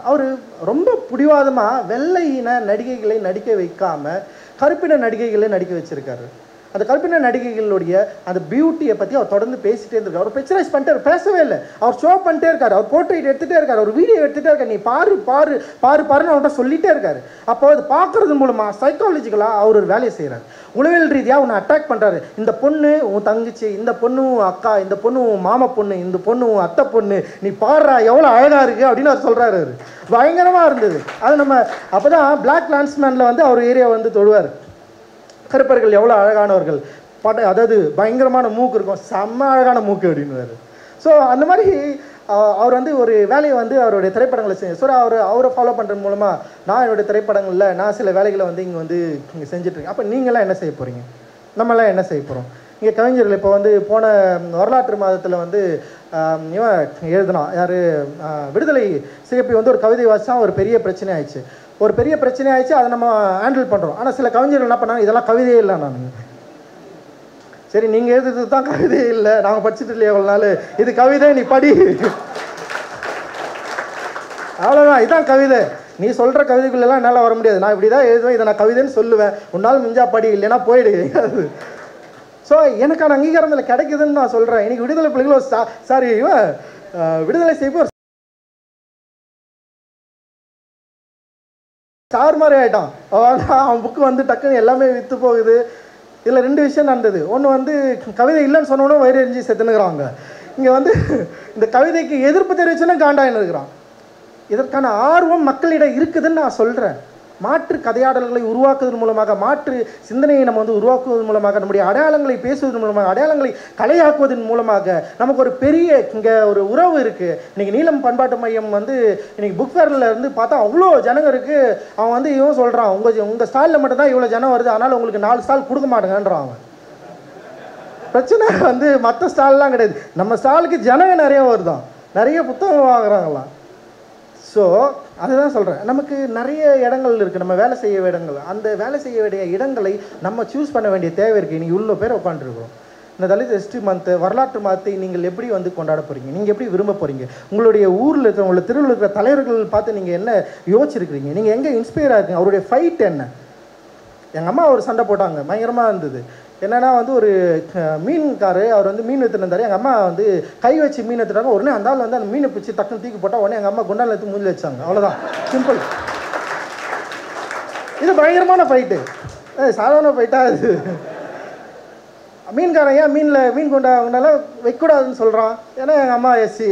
அவர் ரொம்ப பிடிவாதமாக வெள்ளை இன நடிகைகளை நடிக்க வைக்காமல் கருப்பின நடிகைகளை நடிக்க வச்சிருக்காரு. அந்த கருப்பின நடிகைகளுடைய அந்த பியூட்டியை பற்றி அவர் தொடர்ந்து பேசிட்டே இருக்கார். அவர் பிக்சரைஸ் பண்ணிட்டு பேசவே இல்லை, அவர் ஷோ பண்ணிட்டே இருக்காரு, அவர் போர்ட்ரேட் எடுத்துகிட்டே இருக்காரு, அவர் வீடியோ எடுத்துகிட்டே இருக்காரு, நீ பாரு பாரு பாரு பாருன்னு அவர்கிட்ட சொல்லிகிட்டே இருக்காரு. அப்போ அது பார்க்குறது மூலமாக சைக்காலஜிக்கலாக அவர் ஒரு வேலையை செய்கிறார். உளவியல் ரீதியாக உன்னை அட்டாக் பண்ணுறாரு. இந்த பொண்ணு உன் தங்கச்சி, இந்த பொண்ணு உன் அக்கா, இந்த பொண்ணு உன் மாமா பொண்ணு, இந்த பொண்ணு உன் அத்தை பொண்ணு, நீ பாடுறா எவ்வளோ அழகாக இருக்குது அப்படின்னு அவர் சொல்கிறாரு. அவர் பயங்கரமாக இருந்தது. அது நம்ம அப்போ தான் பிளாக் லான்ஸ்மேனில் வந்து அவர் ஏரியா வந்து தொழுவார். கருப்பர்கள் எவ்வளோ அழகானவர்கள், அதாவது பயங்கரமான மூக்கு இருக்கும், செம்ம அழகான மூக்கு அப்படின்னுவார். ஸோ அந்த மாதிரி அவர் வந்து ஒரு வேலையை வந்து அவருடைய திரைப்படங்களை செஞ்சு ஸோ அவரை ஃபாலோ பண்ணுறது மூலமாக நான் என்னுடைய திரைப்படங்களில் நான் சில வேலைகளை வந்து இங்கே செஞ்சிட்ருக்கேன். அப்போ நீங்களாம் என்ன செய்ய போகிறீங்க, நம்மளாம் என்ன செய்ய போகிறோம்? இங்கே கவிஞர்கள் இப்போ வந்து போன வரலாற்று மாதத்தில் வந்து இவன் எழுதினான், யார், விடுதலை சிகப்பி வந்து ஒரு கவிதை வாசித்தா ஒரு பெரிய பிரச்சனை ஆயிடுச்சு. ஒரு பெரிய பிரச்சனை ஆயிடுச்சு, அதை நம்ம ஹேண்டில் பண்ணுறோம். ஆனால் சில கவிஞர்கள் என்ன பண்ணாங்க, இதெல்லாம் கவிதையே இல்லை. நான் சரி நீங்கள் எழுதுறது தான் கவிதையே இல்லை, நாங்கள் படிச்சுட்டு இல்லையா எவ்வளோ நாள், இது கவிதை நீ படி, அவ்வளோதான், இதுதான் கவிதை. நீ சொல்கிற கவிதைக்குள்ளெல்லாம் என்னால் வர முடியாது, நான் இப்படி தான் எழுதுவேன், இதை நான் கவிதைன்னு சொல்லுவேன், உன்னால் மிஞ்சா படி, இல்லைன்னா போயிடு. ஸோ எனக்கான அங்கீகாரம் இதில் கிடைக்குதுன்னு நான் சொல்கிறேன். இன்றைக்கி விடுதலை புலிகள் சாரி விடுதலை செய்ய ஸ்டார் மாதிரி ஆகிட்டான். அவன் புக்கு வந்து டக்குன்னு எல்லாமே விற்று போகுது. இதில் 2 விஷயம் நடந்தது. ஒன்று வந்து கவிதை இல்லைன்னு சொன்னோன்னே வயிறு எரிஞ்சு செத்துனுக்குறாங்க. இங்கே வந்து இந்த கவிதைக்கு எதிர்ப்பு தெரிவிச்சுன்னா காண்டாயின்னு இருக்கிறான். இதற்கான ஆர்வம் மக்களிடம் இருக்குதுன்னு நான் சொல்கிறேன். மாற்று கதையாடல்களை உருவாக்குவதன் மூலமாக, மாற்று சிந்தனையை நம்ம வந்து உருவாக்குவதன் மூலமாக, நம்முடைய அடையாளங்களை பேசுவதன் மூலமாக, அடையாளங்களை கலையாக்குவதன் மூலமாக நமக்கு ஒரு பெரிய இங்கே ஒரு உறவு இருக்குது. இன்றைக்கி நீலம் பண்பாட்டு மையம் வந்து இன்றைக்கி புக் ஃபேரில் இருந்து பார்த்தா அவ்வளோ ஜனங்க இருக்குது. அவன் வந்து இவன் சொல்கிறான், உங்கள் ஸ்டாலில் மட்டும்தான் இவ்வளோ ஜனம் வருது, அதனால் உங்களுக்கு 4 ஸ்டால் கொடுக்க மாட்டேங்கன்றான். அவன் பிரச்சனை வந்து மற்ற ஸ்டால்லாம் கிடையாது, நம்ம ஸ்டாலுக்கு ஜனங்க நிறைய வருதான், நிறைய புத்தகம் வாங்குறாங்களாம். ஸோ அதுதான் சொல்கிறேன், நமக்கு நிறைய இடங்கள் இருக்குது, நம்ம வேலை செய்ய இடங்கள். அந்த வேலை செய்ய வேண்டிய இடங்களை நம்ம சூஸ் பண்ண வேண்டிய தேவை இருக்குது. இன்றைக்கி இவ்வளோ பேர் உட்காந்துருக்கிறோம். இந்த தலித் ஹிஸ்ட்ரி மந்த்து, வரலாற்று மாதத்தை நீங்கள் எப்படி வந்து கொண்டாட போகிறீங்க, நீங்கள் எப்படி விரும்ப போகிறீங்க, உங்களுடைய ஊரில் இருக்கிற, உங்களை தெருவில் இருக்கிற தலைவர்கள் பார்த்து நீங்கள் என்ன யோசிச்சிருக்கிறீங்க, நீங்கள் எங்கே இன்ஸ்பயர் ஆகுங்க, அவருடைய ஃபைட் என்ன? எங்கள் அம்மா ஒரு சண்டை போட்டாங்க, பயங்கரமாக இருந்தது. என்னென்னா வந்து ஒரு மீன்காரு, அவர் வந்து மீன் எடுத்துருந்தார். எங்கள் அம்மா வந்து கை வச்சு மீன் எடுத்துட்டாங்க. உடனே அந்த ஆள் வந்து அந்த மீனை பிடிச்சி டக்குன்னு தூக்கி போட்டால் உடனே எங்கள் அம்மா குண்டால் எடுத்து மூஞ்சில் வச்சாங்க. அவ்வளோதான், சிம்பிள். இது பயங்கரமான ஃபைட்டு, சாதாரண ஃபைட்டாக இது. மீன்காரன் ஏன் மீன் கொண்டால வைக்கக்கூடாதுன்னு சொல்கிறான், ஏன்னா எங்கள் அம்மா எஸ்சி,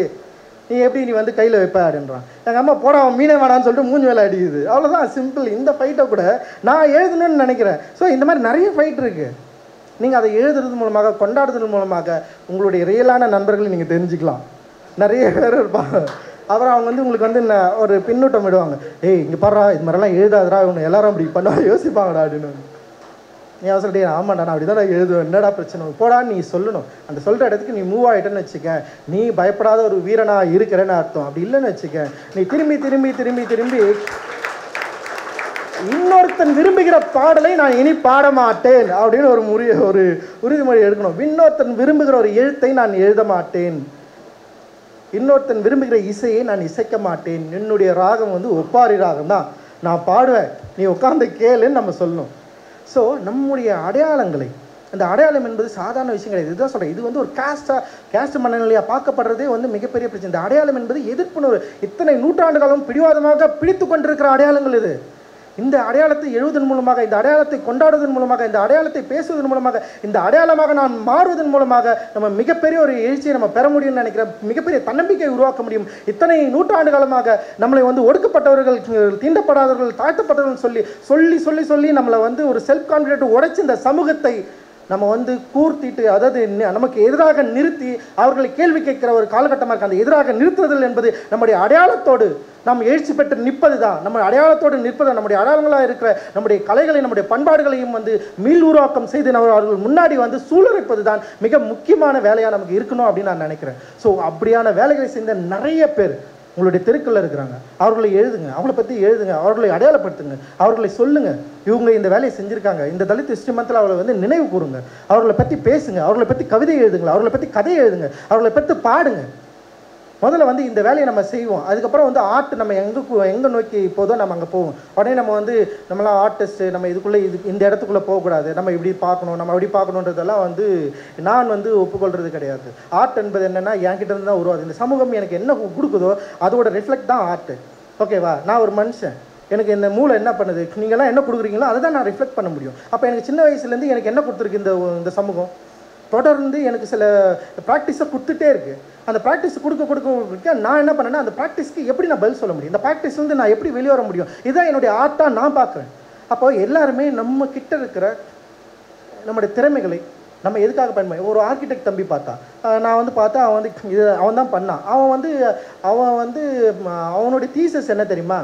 நீ எப்படி நீ வந்து கையில் வைப்ப அப்படின்றான். எங்கள் அம்மா போட அவன் மீனே வேணான்னு சொல்லிட்டு மூஞ்சி வேலை அடிக்குது. அவ்வளோதான், சிம்பிள். இந்த ஃபைட்டை கூட நான் எழுதணும்னு நினைக்கிறேன். ஸோ இந்த மாதிரி நிறைய ஃபைட் இருக்குது. நீங்கள் அதை எழுதுறது மூலமாக, கொண்டாடுறது மூலமாக உங்களுடைய ரியலான நண்பர்களை நீங்கள் தெரிஞ்சுக்கலாம். நிறைய பேர் இருப்பாங்க, அப்புறம் அவங்க வந்து உங்களுக்கு வந்து ஒரு பின்னூட்டம் விடுவாங்க, ஏய் இங்கே பாடுறா, இது மாதிரிலாம் எழுதாதரா, இவங்க எல்லாரும் அப்படி பண்ணா யோசிப்பாங்கடா அப்படின்னு. நீ அவசரட்டே, ஆமாண்டா நான் அப்படி தான் நான் எழுதுவேன், என்னடா பிரச்சனை, போடான்னு நீ சொல்லணும். அந்த சொல்கிற இடத்துக்கு நீ மூவ் ஆகிட்டேன்னு வச்சுக்க, நீ பயப்படாத ஒரு வீரனாக இருக்கிறேன்னு அர்த்தம். அப்படி இல்லைன்னு வச்சுக்க, நீ திரும்பி திரும்பி திரும்பி திரும்பி இன்னொருத்தன் விரும்புகிற பாடலை நான் இனி பாட மாட்டேன் அப்படின்னு ஒரு உறுதிமொழி எடுக்கணும். இன்னொருத்தன் விரும்புகிற ஒரு எழுத்தை நான் எழுத மாட்டேன், இன்னொருத்தன் விரும்புகிற இசையை நான் இசைக்க மாட்டேன், என்னுடைய ராகம் வந்து ஒப்பாரி ராகம் தான், நான் பாடுவேன், நீ உட்காந்து கேளுன்னு நம்ம சொல்லணும். ஸோ நம்முடைய அடையாளங்களை, அந்த அடையாளம் என்பது சாதாரண விஷயம் கிடையாது. இதுதான் சொல்கிறேன், இது வந்து ஒரு கேஸ்ட் மனநிலையாக பார்க்கப்படுறதே வந்து மிகப்பெரிய பிரச்சனை. இந்த அடையாளம் என்பது எதிர்ப்புணர்வு, இத்தனை நூற்றாண்டுகளும் பிடிவாதமாக பிடித்து கொண்டிருக்கிற அடையாளங்கள் இது. இந்த அடையாளத்தை எழுதுவதன் மூலமாக, இந்த அடையாளத்தை கொண்டாடுவதன் மூலமாக, இந்த அடையாளத்தை பேசுவதன் மூலமாக, இந்த அடையாளமாக நான் மாறுவதன் மூலமாக நம்ம மிகப்பெரிய ஒரு எழுச்சியை நம்ம பெற முடியும்னு நினைக்கிறேன். மிகப்பெரிய தன்னம்பிக்கையை உருவாக்க முடியும். இத்தனை நூற்றாண்டு காலமாக நம்மளை வந்து ஒடுக்கப்பட்டவர்கள், தீண்டப்படாதவர்கள், தாழ்த்தப்பட்டவர்கள் சொல்லி சொல்லி சொல்லி நம்மளை வந்து ஒரு செல்ஃப் கான்ஃபிடென்ட் உடைச்சி இந்த சமூகத்தை நம்ம வந்து கூர்த்திட்டு, அதாவது நமக்கு எதிராக நிறுத்தி அவர்களை கேள்வி கேட்கிற ஒரு காலகட்டமாக இருக்குது. அந்த எதிராக நிறுத்துதல் என்பது நம்முடைய அடையாளத்தோடு நாம் எழுச்சி பெற்று நிற்பது தான். நம்ம அடையாளத்தோடு நிற்பது, நம்முடைய அடையாளங்களாக இருக்கிற நம்முடைய கலைகளை, நம்முடைய பண்பாடுகளையும் வந்து மீள் உருவாக்கம் செய்து அவர்கள் முன்னாடி வந்து சூழலைப்பது தான் மிக முக்கியமான வேலையாக நமக்கு இருக்கணும் அப்படின்னு நான் நினைக்கிறேன். ஸோ அப்படியான வேலைகளை செய்த நிறைய பேர் உங்களுடைய தெருக்களில் இருக்கிறாங்க. அவர்களை எழுதுங்க, அவங்கள பற்றி எழுதுங்க, அவர்களை அடையாளப்படுத்துங்க, அவர்களை சொல்லுங்கள், இவங்க இந்த வேலையை செஞ்சுருக்காங்க, இந்த தலித் ஹிஸ்ட்ரி மந்தில் அவர்களை வந்து நினைவு கூறுங்க, அவர்களை பற்றி பேசுங்க, அவர்களை பற்றி கவிதை எழுதுங்க, அவர்களை பற்றி கதை எழுதுங்க, அவர்களை பற்றி பாடுங்க. முதல்ல வந்து இந்த வேலையை நம்ம செய்வோம். அதுக்கப்புறம் வந்து ஆர்ட் நம்ம எங்கே நோக்கி போதோ நம்ம அங்கே போவோம். உடனே நம்ம வந்து நம்மளாம் ஆர்டிஸ்ட்டு, நம்ம இதுக்குள்ளே இந்த இடத்துக்குள்ளே போகக்கூடாது, நம்ம இப்படி பார்க்கணும், நம்ம அப்படி பார்க்கணுன்றதெல்லாம் வந்து நான் வந்து ஒப்புக்கொள்கிறது கிடையாது. ஆர்ட் என்பது என்னென்னா என்கிட்ட இருந்து தான் உருவாது. இந்த சமூகம் எனக்கு என்ன கொடுக்குதோ அதோட ரிஃப்ளெக்ட் தான் ஆர்ட்டு. ஓகேவா? நான் ஒரு மனுஷன், எனக்கு இந்த மூளை என்ன பண்ணுது, நீங்கள்லாம் என்ன கொடுக்குறீங்களோ அதை தான் நான் ரிஃப்ளெக்ட் பண்ண முடியும். அப்போ எனக்கு சின்ன வயசுலேருந்து எனக்கு என்ன கொடுத்துருக்கு இந்த சமூகம், தொடர்ந்து எனக்கு சில ப்ராக்டிஸை கொடுத்துட்டே இருக்குது. அந்த ப்ராக்டிஸ் கொடுக்க நான் என்ன பண்ணேன்னா, அந்த ப்ராக்டிஸ்க்கு எப்படி நான் பதில் சொல்ல முடியும், இந்த ப்ராக்டிஸ் வந்து நான் எப்படி வெளியே வர முடியும், இதுதான் என்னுடைய ஆர்ட்டாக நான் பார்க்குறேன். அப்போ எல்லாருமே நம்ம கிட்ட இருக்கிற நம்முடைய திறமைகளை நம்ம எதுக்காக பயன்படுத்த. ஒரு ஆர்கிடெக்ட் தம்பி நான் வந்து பார்த்தா அவன் வந்து அவன் தான் பண்ணான். அவன் வந்து அவனுடைய தீசஸ் என்ன தெரியுமா,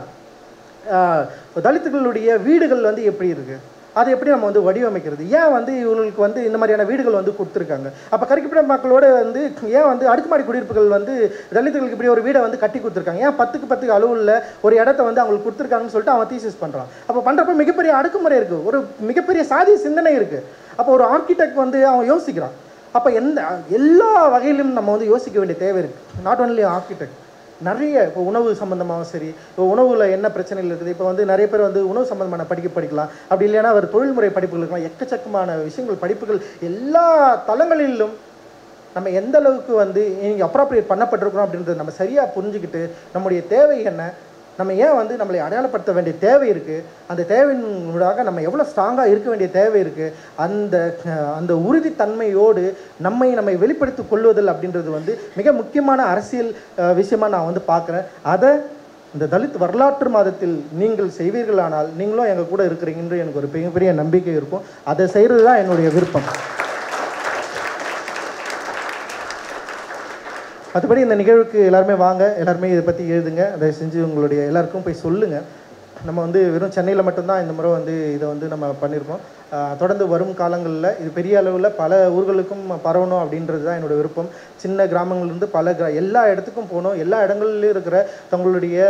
தலித்துகளுடைய வீடுகள் வந்து எப்படி இருக்குது, அதை எப்படி நம்ம வந்து வடிவமைக்கிறது, ஏன் வந்து இவங்களுக்கு வந்து இந்த மாதிரியான வீடுகள் வந்து கொடுத்துருக்காங்க. அப்போ கரிக்கப்பட்ட மக்களோட வந்து ஏன் வந்து அடுக்குமாடி குடியிருப்புகள் வந்து தலித்துகளுக்கு இப்படி ஒரு வீடை வந்து கட்டி கொடுத்துருக்காங்க, ஏன் 10க்கு 10 அளவில் ஒரு இடத்த வந்து அவங்களுக்கு கொடுத்துருக்காங்கன்னு சொல்லிட்டு அவன் தீசிஸ் பண்ணுறான். அப்போ பண்ணுறப்ப மிகப்பெரிய அடக்குமுறை இருக்குது, ஒரு மிகப்பெரிய சாதி சிந்தனை இருக்குது. அப்போ ஒரு ஆர்கிடெக்ட் வந்து அவன் யோசிக்கிறான். அப்போ எல்லா வகையிலும் நம்ம வந்து யோசிக்க வேண்டிய தேவை இருக்குது. நாட் ஒன்லி ஆர்கிடெக்ட், நிறைய இப்போ உணவு சம்மந்தமாகவும் சரி, இப்போ உணவில் என்ன பிரச்சனைகள் இருக்குது, இப்போ வந்து நிறைய பேர் வந்து உணவு சம்மந்தமான படிக்கலாம், அப்படி இல்லைன்னா ஒரு தொழில்முறை படிப்புகள் இருக்கலாம், எக்கச்சக்கமான விஷயங்கள் படிப்புகள் எல்லா தளங்களிலும் நம்ம எந்த அளவுக்கு வந்து இங்கே அப்ராப்ரியேட் பண்ணப்பட்டிருக்கிறோம் அப்படின்றது நம்ம சரியாக புரிஞ்சுக்கிட்டு நம்முடைய தேவை என்ன, நம்ம ஏன் வந்து நம்மளை அடையாளப்படுத்த வேண்டிய தேவை இருக்குது, அந்த தேவையினூடாக நம்ம எவ்வளோ ஸ்ட்ராங்காக இருக்க வேண்டிய தேவை இருக்குது, அந்த உறுதித்தன்மையோடு நம்மை வெளிப்படுத்தி கொள்வதில் அப்படின்றது வந்து மிக முக்கியமான அரசியல் விஷயமாக நான் வந்து பார்க்குறேன். அதை இந்த தலித் வரலாற்று மாதத்தில் நீங்கள் செய்வீர்களானால் நீங்களும் எங்கள் கூட இருக்கிறீங்கன்ற எனக்கு ஒரு மிகப்பெரிய நம்பிக்கை இருக்கும். அதை செய்கிறது தான் என்னுடைய விருப்பம். மற்றபடி இந்த நிகழ்வுக்கு எல்லாருமே வாங்க, எல்லாருமே இதை பற்றி எழுதுங்க, அதை செஞ்சு உங்களுடைய எல்லாருக்கும் போய் சொல்லுங்கள். நம்ம வந்து வெறும் சென்னையில் மட்டும்தான் இந்த முறை வந்து இதை வந்து நம்ம பண்ணியிருக்கோம். தொடர்ந்து வரும் காலங்களில் இது பெரிய அளவில் பல ஊர்களுக்கும் பரவணும் அப்படின்றது தான் என்னோடய விருப்பம். சின்ன கிராமங்கள்லேருந்து எல்லா இடத்துக்கும் போகணும், எல்லா இடங்கள்லையும் இருக்கிற தங்களுடைய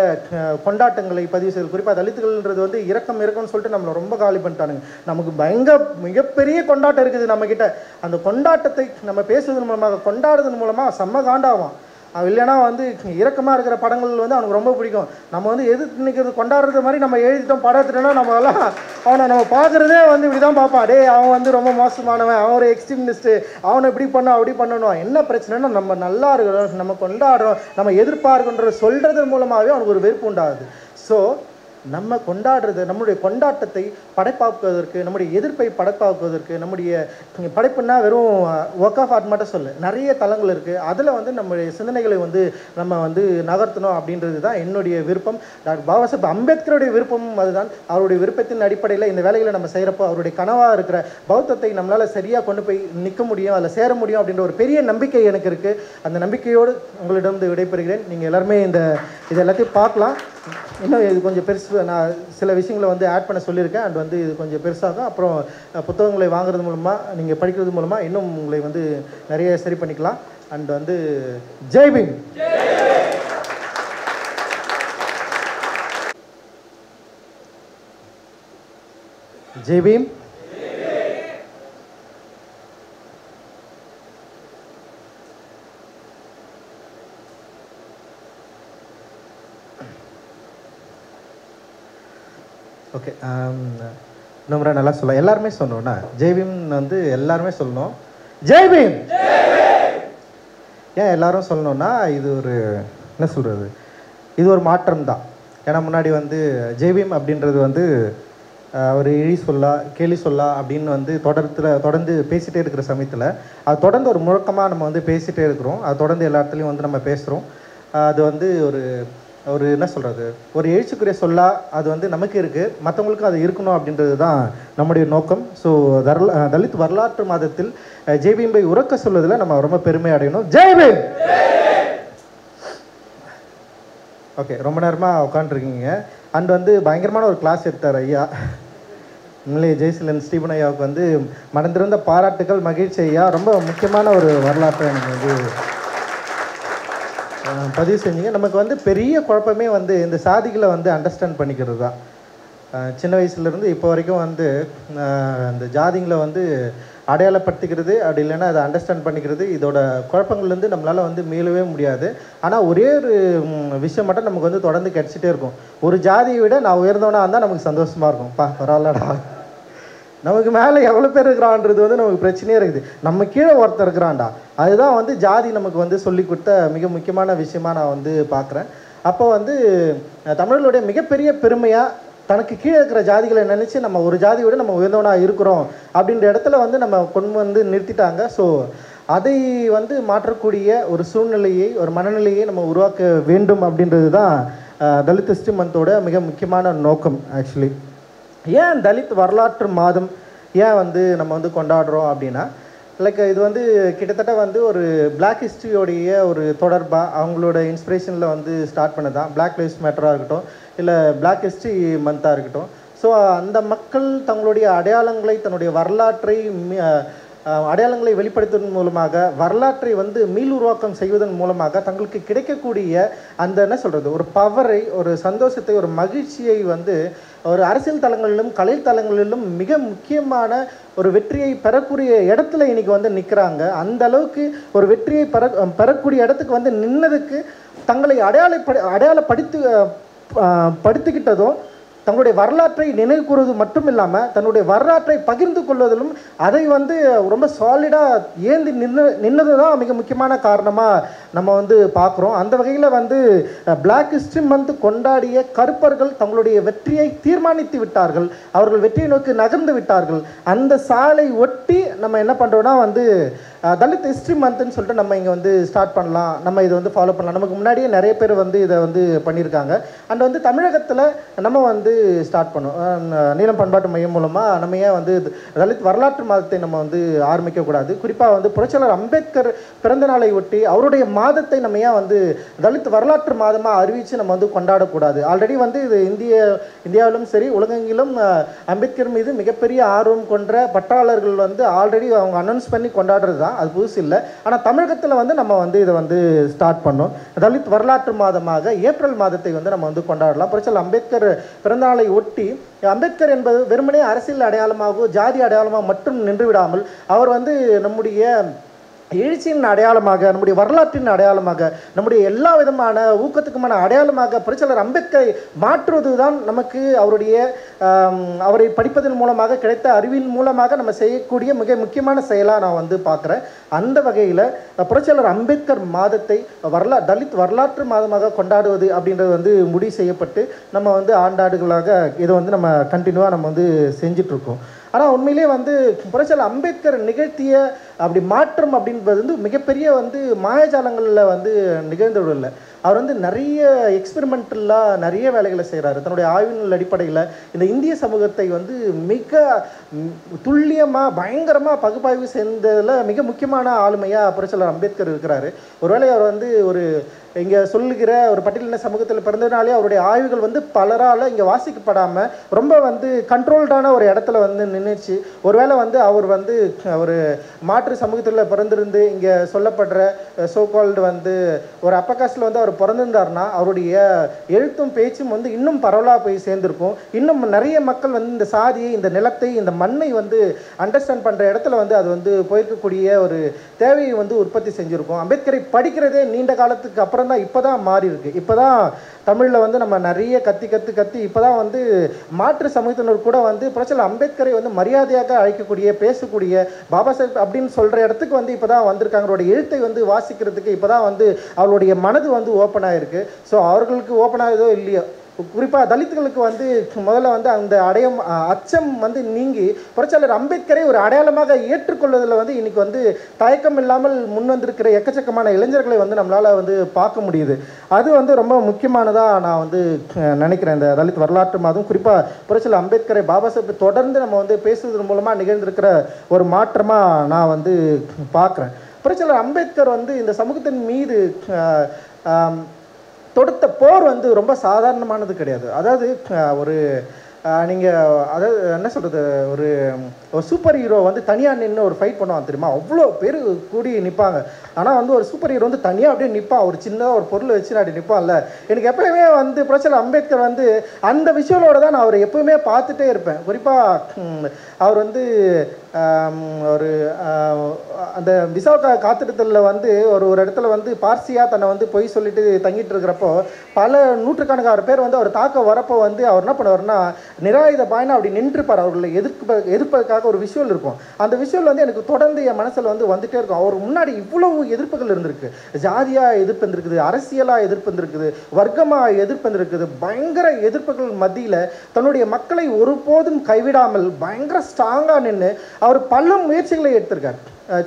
கொண்டாட்டங்களை பதிவு செய்வது. குறிப்பாக தலித்துகள்ன்றது வந்து இறக்கம்னு சொல்லிட்டு நம்மளை ரொம்ப காலி பண்ணிட்டானுங்க. நமக்கு மிகப்பெரிய கொண்டாட்டம் இருக்குது நம்மக்கிட்ட. அந்த கொண்டாட்டத்தை நம்ம பேசுவதன் மூலமாக, கொண்டாடுறதன் மூலமாக செம்ம காண்டாகும். இல்லைன்னா வந்து இறக்கமாக இருக்கிற படங்கள் வந்து அவனுக்கு ரொம்ப பிடிக்கும். நம்ம வந்து எதிர்த்து நிற்கிறது கொண்டாடுறது மாதிரி நம்ம எழுதிட்டோம், படம் எடுத்துட்டோம்னா நம்மளாம் அவனை நம்ம பார்க்குறதே வந்து இப்படி தான் பார்ப்பான். டே அவன் வந்து ரொம்ப மோசமானவன், அவன் ஒரு எக்ஸ்ட்ரீமிஸ்ட்டு, அவனை இப்படி பண்ண அப்படி பண்ணணும். என்ன பிரச்சனைன்னா நம்ம நல்லா இருக்கிறோம், நம்ம கொண்டாடுறோம், நம்ம எதிர்பார்க்கின்ற சொல்கிறது மூலமாகவே அவனுக்கு ஒரு வெறுப்பு உண்டாகுது. ஸோ நம்ம கொண்டாடுறது, நம்முடைய கொண்டாட்டத்தை படைப்பாக்குவதற்கு, நம்முடைய எதிர்ப்பை படைப்பாக்குவதற்கு, நம்முடைய படைப்புன்னா வெறும் ஒர்க் ஆஃப் ஆர்ட் மட்டும் சொல்ல, நிறைய தளங்கள் இருக்குது. அதில் வந்து நம்முடைய சிந்தனைகளை வந்து நம்ம வந்து நகர்த்தணும் அப்படின்றது தான் என்னுடைய விருப்பம். டாக்டர் பாபாசாஹேப் அம்பேத்கருடைய விருப்பமும் அதுதான். அவருடைய விருப்பத்தின் அடிப்படையில் இந்த வேலைகளை நம்ம செய்கிறப்போ அவருடைய கனவாக இருக்கிற பௌத்தத்தை நம்மளால் சரியாக கொண்டு போய் நிற்க முடியும், அதில் சேர முடியும் அப்படின்ற ஒரு பெரிய நம்பிக்கை எனக்கு இருக்குது. அந்த நம்பிக்கையோடு உங்களிடம் விடைபெறுகிறேன். நீங்கள் எல்லாருமே இது எல்லாத்தையும் பார்க்கலாம். இன்னும் இது கொஞ்சம் பெருசு, நான் சில விஷயங்களை வந்து ஆட் பண்ண சொல்லியிருக்கேன். அண்ட் வந்து இது கொஞ்சம் பெருசாகும். அப்புறம் புத்தகங்களை வாங்குறது மூலமாக, நீங்கள் படிக்கிறது மூலமாக இன்னும் உங்களை வந்து நிறைய சரி பண்ணிக்கலாம். அண்ட் வந்து ஜெய் பீம். ஜெய் பீம். ஓகே, இன்னும் முறை நல்லா சொல்லலாம். எல்லாருமே சொன்னோம்னா ஜெய் பீம் வந்து எல்லாருமே சொல்லணும். ஜெய் பீம். ஏன் எல்லாரும் சொல்லணும்னா இது ஒரு என்ன சொல்கிறது, இது ஒரு மாற்றம் தான். ஏன்னா முன்னாடி வந்து ஜெய் பீம் அப்படின்றது வந்து ஒரு இழி சொல்லா கேலி சொல்லா அப்படின்னு வந்து தொடர்ந்து பேசிகிட்டே இருக்கிற சமயத்தில் அது தொடர்ந்து ஒரு முழக்கமாக நம்ம வந்து பேசிகிட்டே இருக்கிறோம். அது தொடர்ந்து எல்லா இடத்துலையும் வந்து நம்ம பேசுகிறோம். அது வந்து ஒரு என்ன சொல்கிறது, ஒரு எழுச்சிக்குரிய சொல்லா அது வந்து நமக்கு இருக்குது, மற்றவங்களுக்கும் அது இருக்கணும் அப்படின்றது தான் நம்முடைய நோக்கம். ஸோ தலித் வரலாற்று மாதத்தில் ஜெய் பீம்பை உறக்க சொல்வதில் நம்ம ரொம்ப பெருமை அடையணும். ஜெய் பீம். ஓகே, ரொம்ப நேரமாக உட்காந்துருக்கீங்க. அண்ட் வந்து பயங்கரமான ஒரு கிளாஸ் எடுத்தார் ஐயா. உண்மையிலே ஜெய்சிலன் ஸ்டீபன் ஐயாவுக்கு வந்து மனந்திருந்த பாராட்டுகள், மகிழ்ச்சி ஐயா. ரொம்ப முக்கியமான ஒரு வரலாற்றை எனக்கு வந்து பதிவு செஞ்சீங்க. நமக்கு வந்து பெரிய குழப்பமே வந்து இந்த சாதிகளை வந்து அண்டர்ஸ்டாண்ட் பண்ணிக்கிறது தான். சின்ன வயசுலேருந்து இப்போ வரைக்கும் வந்து அந்த ஜாதிங்களை வந்து அடையாளப்படுத்திக்கிறது, அப்படி இல்லைன்னா அதை அண்டர்ஸ்டாண்ட் பண்ணிக்கிறது, இதோட குழப்பங்கள்லேருந்து நம்மளால் வந்து மீளவே முடியாது. ஆனால் ஒரே ஒரு விஷயம் மட்டும் நமக்கு வந்து தொடர்ந்து கிடச்சிட்டே இருக்கும். ஒரு ஜாதியை விட நான் உயர்ந்தவனாக இருந்தால் நமக்கு சந்தோஷமாக இருக்கும். பரவாயில்லடா, நமக்கு மேலே எவ்வளோ பேர் இருக்கிறான்றது வந்து நமக்கு பிரச்சனையே இருக்குது, நம்ம கீழே ஒருத்தர் இருக்கிறான்டா. அதுதான் வந்து ஜாதி நமக்கு வந்து சொல்லி கொடுத்த மிக முக்கியமான விஷயமாக நான் வந்து பார்க்குறேன். அப்போ வந்து தமிழர்களுடைய மிகப்பெரிய பெருமையாக தனக்கு கீழே இருக்கிற ஜாதிகளை நினச்சி நம்ம ஒரு ஜாதியை விட நம்ம உயர்ந்தவனாக இருக்கிறோம் அப்படின்ற இடத்துல வந்து நம்ம கொண்டு வந்து நிறுத்திட்டாங்க. ஸோ அதை வந்து மாற்றக்கூடிய ஒரு சூழ்நிலையை, ஒரு மனநிலையை நம்ம உருவாக்க வேண்டும் அப்படின்றது தான் தலித் ஹிஸ்ட்ரி மந்தோட மிக முக்கியமான நோக்கம். ஆக்சுவலி ஏன் தலித் வரலாற்று மாதம் ஏன் வந்து நம்ம வந்து கொண்டாடுறோம் அப்படின்னா, லைக் இது வந்து கிட்டத்தட்ட வந்து ஒரு பிளாக் ஹிஸ்ட்ரியோடைய ஒரு தொடர்பாக அவங்களோட இன்ஸ்பிரேஷனில் வந்து ஸ்டார்ட் பண்ணதான். பிளாக் லைவ்ஸ் மேட்டராக இருக்கட்டும், இல்லை பிளாக் ஹிஸ்ட்ரி மந்தாக இருக்கட்டும். ஸோ அந்த மக்கள் தங்களுடைய அடையாளங்களை, தன்னுடைய அடையாளங்களை வெளிப்படுத்துவதன் மூலமாக, வரலாற்றை வந்து மீள் உருவாக்கம் செய்வதன் மூலமாக தங்களுக்கு கிடைக்கக்கூடிய அந்த என்ன சொல்கிறது, ஒரு பவரை, ஒரு சந்தோஷத்தை, ஒரு மகிழ்ச்சியை வந்து ஒரு அரசியல் தளங்களிலும் கலை தளங்களிலும் மிக முக்கியமான ஒரு வெற்றியை பெறக்கூடிய இடத்துல இன்றைக்கி வந்து நிற்கிறாங்க. அந்த அளவுக்கு ஒரு வெற்றியை பெறக்கூடிய இடத்துக்கு வந்து நின்னதுக்கு தங்களை படுத்திக்கிட்டதும், தங்களுடைய வரலாற்றை நினைவு கூறுவது மட்டும் இல்லாமல் தன்னுடைய வரலாற்றை பகிர்ந்து கொள்வதிலும் அதை வந்து ரொம்ப சாலிடாக ஏந்தி நின்னது தான் மிக முக்கியமான காரணமாக நம்ம வந்து பார்க்குறோம். அந்த வகையில் வந்து பிளாக் ஹிஸ்ட்ரி மந்த் கொண்டாடிய கருப்பர்கள் தங்களுடைய வெற்றியை தீர்மானித்து விட்டார்கள், அவர்கள் வெற்றியை நோக்கி நகர்ந்து விட்டார்கள். அந்த சாலை ஒட்டி நம்ம என்ன பண்ணுறோன்னா வந்து தலித் ஹிஸ்ட்ரி மந்த்னு சொல்லிட்டு நம்ம இங்கே வந்து ஸ்டார்ட் பண்ணலாம், நம்ம இதை வந்து ஃபாலோ பண்ணலாம். நமக்கு முன்னாடியே நிறைய பேர் வந்து இதை வந்து பண்ணியிருக்காங்க. அண்ட் வந்து தமிழகத்தில் நம்ம வந்து ஸ்டார்ட் பண்ணோம். நீலம் பண்பாட்டு மையம் மூலமாக நம்ம ஏன் வந்து தலித் வரலாற்று மாதத்தை நம்ம வந்து ஆரம்பிக்கக்கூடாது? குறிப்பாக வந்து புரட்சியாளர் அம்பேத்கர் பிறந்த நாளை ஒட்டி அவருடைய மாதத்தை நம்ம ஏன் வந்து தலித் வரலாற்று மாதமாக அறிவித்து நம்ம வந்து கொண்டாடக்கூடாது? ஆல்ரெடி வந்து இது இந்தியாவிலும் சரி உலகெங்கிலும் அம்பேத்கர் மீது மிகப்பெரிய ஆர்வம் கொண்ட பற்றாளர்கள் வந்து ஆல்ரெடி அவங்க அனௌன்ஸ் பண்ணி கொண்டாடுறது தான், அது புதுசு இல்லை. ஆனால் தமிழகத்தில் வந்து நம்ம வந்து இதை வந்து ஸ்டார்ட் பண்ணோம். தலித் வரலாற்று மாதமாக ஏப்ரல் மாதத்தை வந்து நம்ம வந்து கொண்டாடலாம். புரட்சியாளர் அம்பேத்கர் பிறந்தநாளை ஒட்டி அம்பேத்கர் என்பது வெறுமனே அரசியல் அடையாளமாகவோ ஜாதி அடையாளமாக மட்டும் நின்று விடாமல் அவர் வந்து நம்முடைய எழுச்சியின் அடையாளமாக, நம்முடைய வரலாற்றின் அடையாளமாக, நம்முடைய எல்லா விதமான ஊக்கத்துக்குமான அடையாளமாக புரட்சியாளர் அம்பேத்கரை மாற்றுவது தான் நமக்கு அவரை படிப்பதன் மூலமாக கிடைத்த அறிவின் மூலமாக நம்ம செய்யக்கூடிய மிக முக்கியமான செயலாக நான் வந்து பார்க்குறேன். அந்த வகையில் புரட்சியாளர் அம்பேத்கர் மாதத்தை தலித் வரலாற்று மாதமாக கொண்டாடுவது அப்படின்றது வந்து முடிவு செய்யப்பட்டு நம்ம வந்து ஆண்டாண்டுகளாக இதை வந்து நம்ம கண்டினியூவாக நம்ம வந்து செஞ்சிட்ருக்கோம். ஆனால் உண்மையிலே வந்து புரட்சியாளர் அம்பேத்கர் நிகழ்த்திய அப்படி மாற்றம் அப்படின்றது வந்து மிகப்பெரிய வந்து மாயாஜாலங்களில் வந்து நிகழ்ந்துவிடலை. அவர் வந்து நிறைய எக்ஸ்பெரிமெண்டலாக நிறைய வேலைகளை செய்கிறாரு. தன்னுடைய ஆய்வின் அடிப்படையில் இந்த இந்திய சமூகத்தை வந்து மிக துல்லியமாக பயங்கரமாக பகுப்பாய்வு செய்ததில் மிக முக்கியமான ஆளுமையாக புரட்சியாளர் அம்பேத்கர் இருக்கிறாரு. ஒருவேளை அவர் வந்து இங்கே சொல்லுகிற ஒரு பட்டியலின சமூகத்தில் பிறந்ததுனாலே அவருடைய ஆய்வுகள் வந்து பலரால் இங்கே வாசிக்கப்படாமல் ரொம்ப வந்து கண்ட்ரோல்டான ஒரு இடத்துல வந்து நின்றுச்சு. ஒருவேளை வந்து அவர் வந்து ஒரு மாற்று சமூகத்தில் பிறந்திருந்து இங்கே சொல்லப்படுற சோகால்டு வந்து ஒரு அப்பகாஸ்டில் வந்து அவர் பிறந்திருந்தார்னா அவருடைய எழுத்தும் பேச்சும் வந்து இன்னும் பரவலாக போய் சேர்ந்துருக்கும். இன்னும் நிறைய மக்கள் வந்து இந்த சாதியை, இந்த நிலத்தை, இந்த மண்ணை வந்து அண்டர்ஸ்டாண்ட் பண்ணுற இடத்துல வந்து அது வந்து போயிருக்கக்கூடிய ஒரு தேவையை வந்து உற்பத்தி செஞ்சுருக்கும். அம்பேத்கரை படிக்கிறதே நீண்ட காலத்துக்கு அப்புறம் தான் இப்போ தான் மாறி இருக்கு. இப்போ தான் தமிழில் வந்து நம்ம நிறைய கத்தி இப்போ தான் வந்து மாற்று சமூகத்தினர் கூட வந்து புரட்சியாளர் அம்பேத்கரை வந்து மரியாதையாக அழைக்கக்கூடிய, பேசக்கூடிய, பாபா சாஹேப் அப்படின்னு சொல்கிற இடத்துக்கு வந்து இப்போ தான் வந்திருக்காங்க. அவருடைய எழுத்தை வந்து வாசிக்கிறதுக்கு இப்போ தான் வந்து அவருடைய மனது வந்து ஓப்பன் ஆகிருக்கு. ஸோ அவர்களுக்கு ஓப்பன் ஆகுதோ இல்லையோ, குறிப்பாக தலித்துகளுக்கு வந்து முதல்ல வந்து அந்த அச்சம் வந்து நீங்கி புரட்சியாளர் அம்பேத்கரை ஒரு அடையாளமாக ஏற்றுக்கொள்வதில் வந்து இன்றைக்கி வந்து தயக்கம் இல்லாமல் முன் வந்திருக்கிற எக்கச்சக்கமான இளைஞர்களை வந்து நம்மளால் வந்து பார்க்க முடியுது. அது வந்து ரொம்ப முக்கியமானதாக நான் வந்து நினைக்கிறேன். இந்த தலித் வரலாற்று மாதம் குறிப்பாக புரட்சியாளர் அம்பேத்கரை, பாபா சாஹேப் தொடர்ந்து நம்ம வந்து பேசுவதன் மூலமாக நிகழ்ந்திருக்கிற ஒரு மாற்றமாக நான் வந்து பார்க்குறேன். புரட்சியாளர் அம்பேத்கர் வந்து இந்த சமூகத்தின் மீது தொடுத்த போர் வந்து ரொம்ப சாதாரணமானது கிடையாது. அதாவது ஒரு நீங்கள் அதாவது என்ன சொல்கிறது, ஒரு சூப்பர் ஹீரோ வந்து தனியாக நின்று ஒரு ஃபைட் பண்ணுவான் தெரியுமா, அவ்வளோ பேர் கூடி நிற்பாங்க. ஆனால் வந்து ஒரு சூப்பர் ஹீரோ வந்து தனியாக அப்படியே நிற்பான், ஒரு சின்னதாக ஒரு பொருள் வச்சு அப்படி நிற்பான்ல. எனக்கு எப்பயுமே வந்து புரட்சியாளர் அம்பேத்கர் வந்து அந்த விஷுவலோட தான் நான் அவரை எப்பவுமே பார்த்துட்டே இருப்பேன். குறிப்பாக அவர் வந்து ஒரு அந்த விசா காத்திருத்தலில் வந்து ஒரு இடத்துல வந்து பார்சியாக தன்னை வந்து பொய் சொல்லிட்டு தங்கிட்டு இருக்கிறப்போ பல நூற்றுக்கணக்கான பேர் வந்து அவர் தாக்க வரப்போ வந்து அவர் என்ன பண்ணுவார்னா நிராயுத பாயனா அப்படி நின்றுப்பார். அவர்களை எதிர்ப்பதற்காக ஒரு விஷுவல் இருக்கும். அந்த விஷுவல் வந்து எனக்கு தொடர்ந்து என் மனசில் வந்து வந்துட்டே இருக்கும். அவர் முன்னாடி இவ்வளவு எதிர்ப்புகள் இருந்திருக்கு. ஜாதியாக எதிர்ப்பு இருந்திருக்குது, அரசியலாக எதிர்ப்பு இருந்திருக்குது, வர்க்கமாக எதிர்ப்பு இருந்திருக்குது. பயங்கர எதிர்ப்புகள் மத்தியில் தன்னுடைய மக்களை ஒருபோதும் கைவிடாமல் பயங்கர ஸ்ட்ராங்காக நின்று அவர் பல முயற்சிகளை எடுத்திருக்கார்.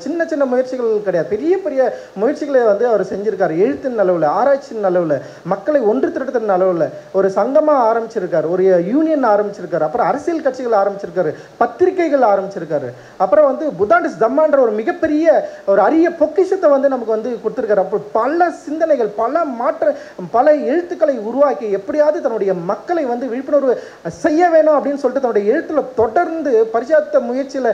சின்ன சின்ன முயற்சிகள் கிடையாது, பெரிய பெரிய முயற்சிகளை வந்து அவர் செஞ்சிருக்காரு. எழுத்தின் அளவில், ஆராய்ச்சியின் அளவில், மக்களை ஒன்று திரட்டத்தின் அளவில் ஒரு சங்கமாக ஆரம்பிச்சிருக்காரு, ஒரு யூனியன் ஆரம்பிச்சிருக்காரு, அப்புறம் அரசியல் கட்சிகள் ஆரம்பிச்சிருக்காரு, பத்திரிகைகள் ஆரம்பிச்சிருக்காரு, அப்புறம் வந்து புத்தாண்டிஸ் தம்மான்ற ஒரு மிகப்பெரிய ஒரு அரிய பொக்கிஷத்தை வந்து நமக்கு வந்து கொடுத்துருக்காரு. அப்புறம் பல சிந்தனைகள், பல எழுத்துக்களை உருவாக்கி எப்படியாவது தன்னுடைய மக்களை வந்து விழிப்புணர்வு செய்ய வேணும் அப்படின்னு சொல்லிட்டு தன்னுடைய எழுத்துல தொடர்ந்து பரிசாத்த முயற்சியில்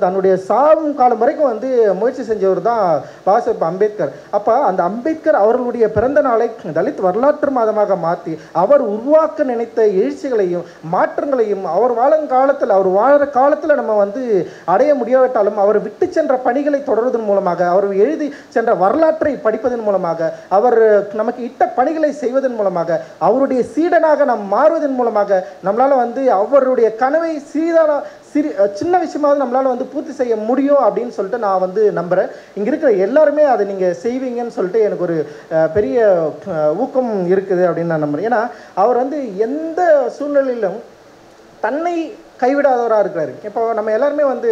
தன்னுடைய சாவும் காலம் வரைக்கும் வந்து முயற்சி செஞ்சவர் தான் பாபாசாஹேப் அம்பேத்கர். அப்போ அந்த அம்பேத்கர் அவர்களுடைய பிறந்த நாளை தலித் வரலாற்று மாதமாக மாற்றி அவர் உருவாக்க நினைத்த எழுச்சிகளையும் மாற்றங்களையும் அவர் வாழுங்காலத்தில், அவர் வாழற காலத்தில் நம்ம வந்து அடைய முடியாவிட்டாலும் அவர் விட்டு சென்ற பணிகளை தொடர்வதன் மூலமாக, அவர் எழுதி சென்ற வரலாற்றை படிப்பதன் மூலமாக, அவர் நமக்கு இட்ட பணிகளை செய்வதன் மூலமாக, அவருடைய சீடனாக நாம் மாறுவதன் மூலமாக நம்மளால் வந்து அவருடைய கனவை சின்ன விஷயமாவது நம்மளால் வந்து பூர்த்தி செய்ய முடியும் அப்படின்னு சொல்லிட்டு நான் வந்து நம்புகிறேன். இங்கே இருக்கிற எல்லாருமே அதை நீங்கள் செய்வீங்கன்னு சொல்லிட்டு எனக்கு ஒரு பெரிய ஊக்கம் இருக்குது அப்படின்னு நான் நம்புகிறேன். ஏன்னா அவர் வந்து எந்த சூழ்நிலையிலும் தன்னை கைவிடாதவராக இருக்கிறாரு. இப்போ நம்ம எல்லாருமே வந்து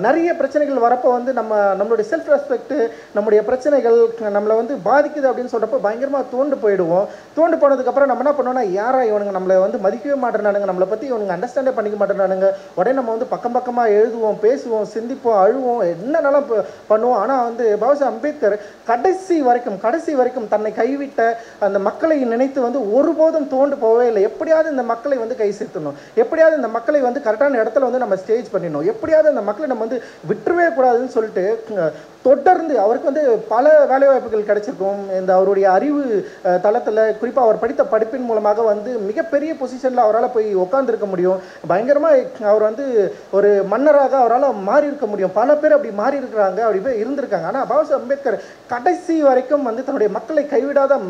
நிறைய பிரச்சனைகள் வரப்போ வந்து நம்மளுடைய செல்ஃப் ரெஸ்பெக்ட், நம்முடைய பிரச்சனைகள் நம்மளை வந்து பாதிக்குது அப்படின்னு சொல்கிறப்போ பயங்கரமாக தோண்டு போயிடுவோம். தோண்டு போனதுக்கப்புறம் நம்ம என்ன பண்ணோம்னா, யாரா இவனுங்க நம்மளை வந்து மதிக்கவே மாட்டேறானுங்க, நம்மளை பற்றி இவனுங்க அண்டர்ஸ்டாண்டே பண்ணிக்க மாட்டேறானுங்க, உடனே நம்ம வந்து பக்கம் பக்கமாக எழுதுவோம், பேசுவோம், சிந்திப்போம், அழுவோம், என்னென்னலாம் பண்ணுவோம். ஆனால் வந்து பாபாசாஹேப் அம்பேத்கர் கடைசி வரைக்கும் தன்னை கைவிட்ட அந்த மக்களை நினைத்து வந்து ஒருபோதும் தோண்டு போகவே இல்லை. எப்படியாவது இந்த மக்களை வந்து கை சேர்த்தணும், எப்படியாவது இந்த மக்களை வந்து கரெக்டான இடத்துல வந்து நம்ம ஸ்டேஜ் பண்ணிடணும், எப்படியாவது அந்த மக்களை நம்ம வந்து விட்டுறவே கூடாதுன்னு சொல்லிட்டு தொடர்ந்து அவருக்கு வந்து பல வேலைவாய்ப்புகள் கிடைச்சிருக்கும். இந்த அவருடைய அறிவு தளத்தில் குறிப்பாக அவர் படித்த படிப்பின் மூலமாக வந்து மிகப்பெரிய பொசிஷனில் அவரால் போய் உட்காந்துருக்க முடியும். பயங்கரமாக அவர் வந்து ஒரு மன்னராக அவரால் மாறி இருக்க முடியும். பல பேர் அப்படி மாறி இருக்கிறாங்க, அப்படி போய் இருந்திருக்காங்க. ஆனால் பாபாசாஹேப் அம்பேத்கர் கடைசி வரைக்கும் வந்து தன்னுடைய மக்களை கைவிடாத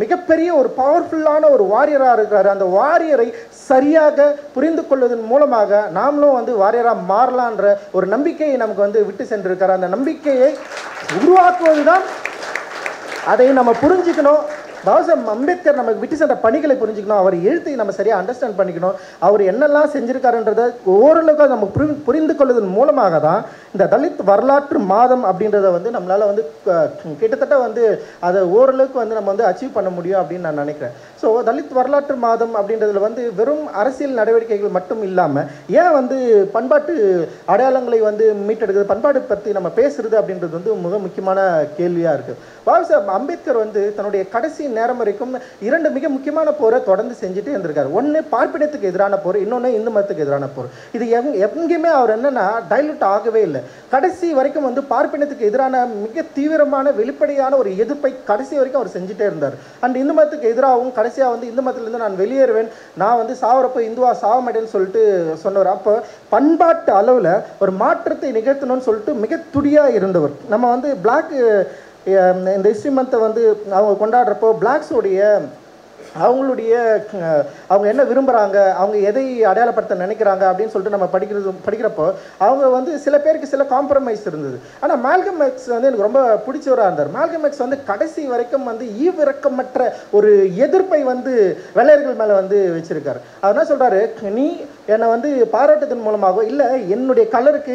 மிகப்பெரிய ஒரு பவர்ஃபுல்லான ஒரு வாரியராக இருக்கிறார். அந்த வாரியரை சரியாக புரிந்து கொள்வதன் மூலமாக நாமளும் வந்து வாரியராக மாறலான்ற ஒரு நம்பிக்கையை நமக்கு வந்து விட்டு சென்றிருக்கார். அந்த நம்பிக்கையை உருவாக்குவதுதான், அதை நம்ம புரிஞ்சுக்கணும். பாபாசாஹேப் அம்பேத்கர் நமக்கு விட்டு சென்ற பணிகளை புரிஞ்சுக்கணும், அவர் எழுத்தை நம்ம சரியாக அண்டர்ஸ்டாண்ட் பண்ணிக்கணும், அவர் என்னெல்லாம் செஞ்சிருக்காருன்றதை ஓரளவுக்கு நம்ம புரிந்து கொள்வதன் மூலமாக தான் இந்த தலித் வரலாற்று மாதம் அப்படின்றத வந்து நம்மளால் வந்து கிட்டத்தட்ட வந்து அதை ஓரளவுக்கு வந்து நம்ம வந்து அச்சீவ் பண்ண முடியும் அப்படின்னு நான் நினைக்கிறேன். ஸோ தலித் வரலாற்று மாதம் அப்படின்றதுல வந்து வெறும் அரசியல் நடவடிக்கைகள் மட்டும் இல்லாமல் ஏன் வந்து பண்பாட்டு அடையாளங்களை வந்து மீட்டெடுக்கிறது, பண்பாடு பற்றி நம்ம பேசுறது அப்படின்றது வந்து மிக முக்கியமான கேள்வியாக இருக்குது. பாபாசாஹேப் அம்பேத்கர் வந்து தன்னுடைய கடைசி நேரம் வரைக்கும் 2 மிக முக்கியமான போரை தொடர்ந்து செஞ்சுட்டே இருந்திருக்காரு. ஒன்று பார்ப்பினத்துக்கு எதிரான போர், இன்னொன்று இந்து மதத்துக்கு எதிரான போர். இது எங்கேயுமே அவர் என்னன்னா டைலூட் ஆகவே இல்லை. கடைசி வரைக்கும் வந்து பார்ப்பினத்துக்கு எதிரான மிக தீவிரமான வெளிப்படையான ஒரு எதிர்ப்பை கடைசி வரைக்கும் அவர் செஞ்சுட்டே இருந்தார். அண்ட் இந்து மதத்துக்கு எதிராகவும் கடைசியாக வந்து இந்து மதத்திலிருந்து நான் வெளியேறுவேன், நான் வந்து சாவரப்போ இந்துவா சாவ மாட்டேன்னு சொல்லிட்டு சொன்னவர். அப்போ பண்பாட்டு அளவில் ஒரு மாற்றத்தை நிகழ்த்தணும்னு சொல்லிட்டு மிக துடியாக இருந்தவர். நம்ம வந்து பிளாக் இந்த ஹிஸ்ட்ரி மந்த்தை வந்து அவங்க கொண்டாடுறப்போ பிளாக்ஸோடைய அவங்க என்ன விரும்புகிறாங்க, அவங்க எதை அடையாளப்படுத்த நினைக்கிறாங்க அப்படின்னு சொல்லிட்டு நம்ம படிக்கிறப்போ அவங்க வந்து சில பேருக்கு சில காம்ப்ரமைஸ் இருந்தது. ஆனால் மால்கம் எக்ஸ் வந்து எனக்கு ரொம்ப பிடிச்சவராக இருந்தார். மால்கம் எக்ஸ் வந்து கடைசி வரைக்கும் வந்து ஈவிரக்கமற்ற ஒரு எதிர்ப்பை வந்து வெள்ளையர்கள் மேலே வந்து வச்சிருக்காரு. அவர் என்ன சொல்கிறாரு, நீ என்னை வந்து பாராட்டத்தின் மூலமாக இல்லை, என்னுடைய கலருக்கு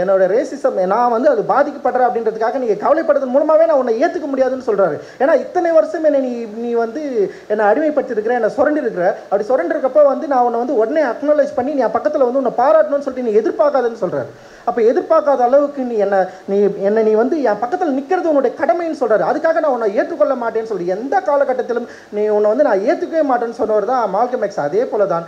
என்னோட ரேசிசம் நான் வந்து அது பாதிக்கப்படுறேன் அப்படின்றதுக்காக நீங்கள் கவலைப்படுறதன் மூலமாகவே நான் உன்னை ஏற்றுக்க முடியாதுன்னு சொல்கிறாரு. ஏன்னா இத்தனை வருஷம் என்னை நீ வந்து என்னை அடிமைப்படுத்திருக்கிற, என்னை சுரண்டிருக்கிற, அப்படி சுரண்டிருக்கப்போ வந்து நான் உன்னை வந்து உடனே அக்னாலேஜ் பண்ணி நீ பக்கத்தில் வந்து உன்னை பாராட்டணும்னு சொல்லிட்டு நீ எதிர்பார்க்காதுன்னு சொல்கிறாரு. அப்போ எதிர்பார்க்காத அளவுக்கு நீ வந்து என் பக்கத்தில் நிற்கிறது உன்னுடைய கடமைன்னு சொல்கிறாரு. அதுக்காக நான் உன்னை ஏற்றுக்கொள்ள மாட்டேன்னு சொல்லி எந்த காலகட்டத்திலும் உன்னை வந்து நான் ஏற்றுக்கவே மாட்டேன்னு சொன்னவர் தான் மால்கம் எக்ஸ். அதே போல தான்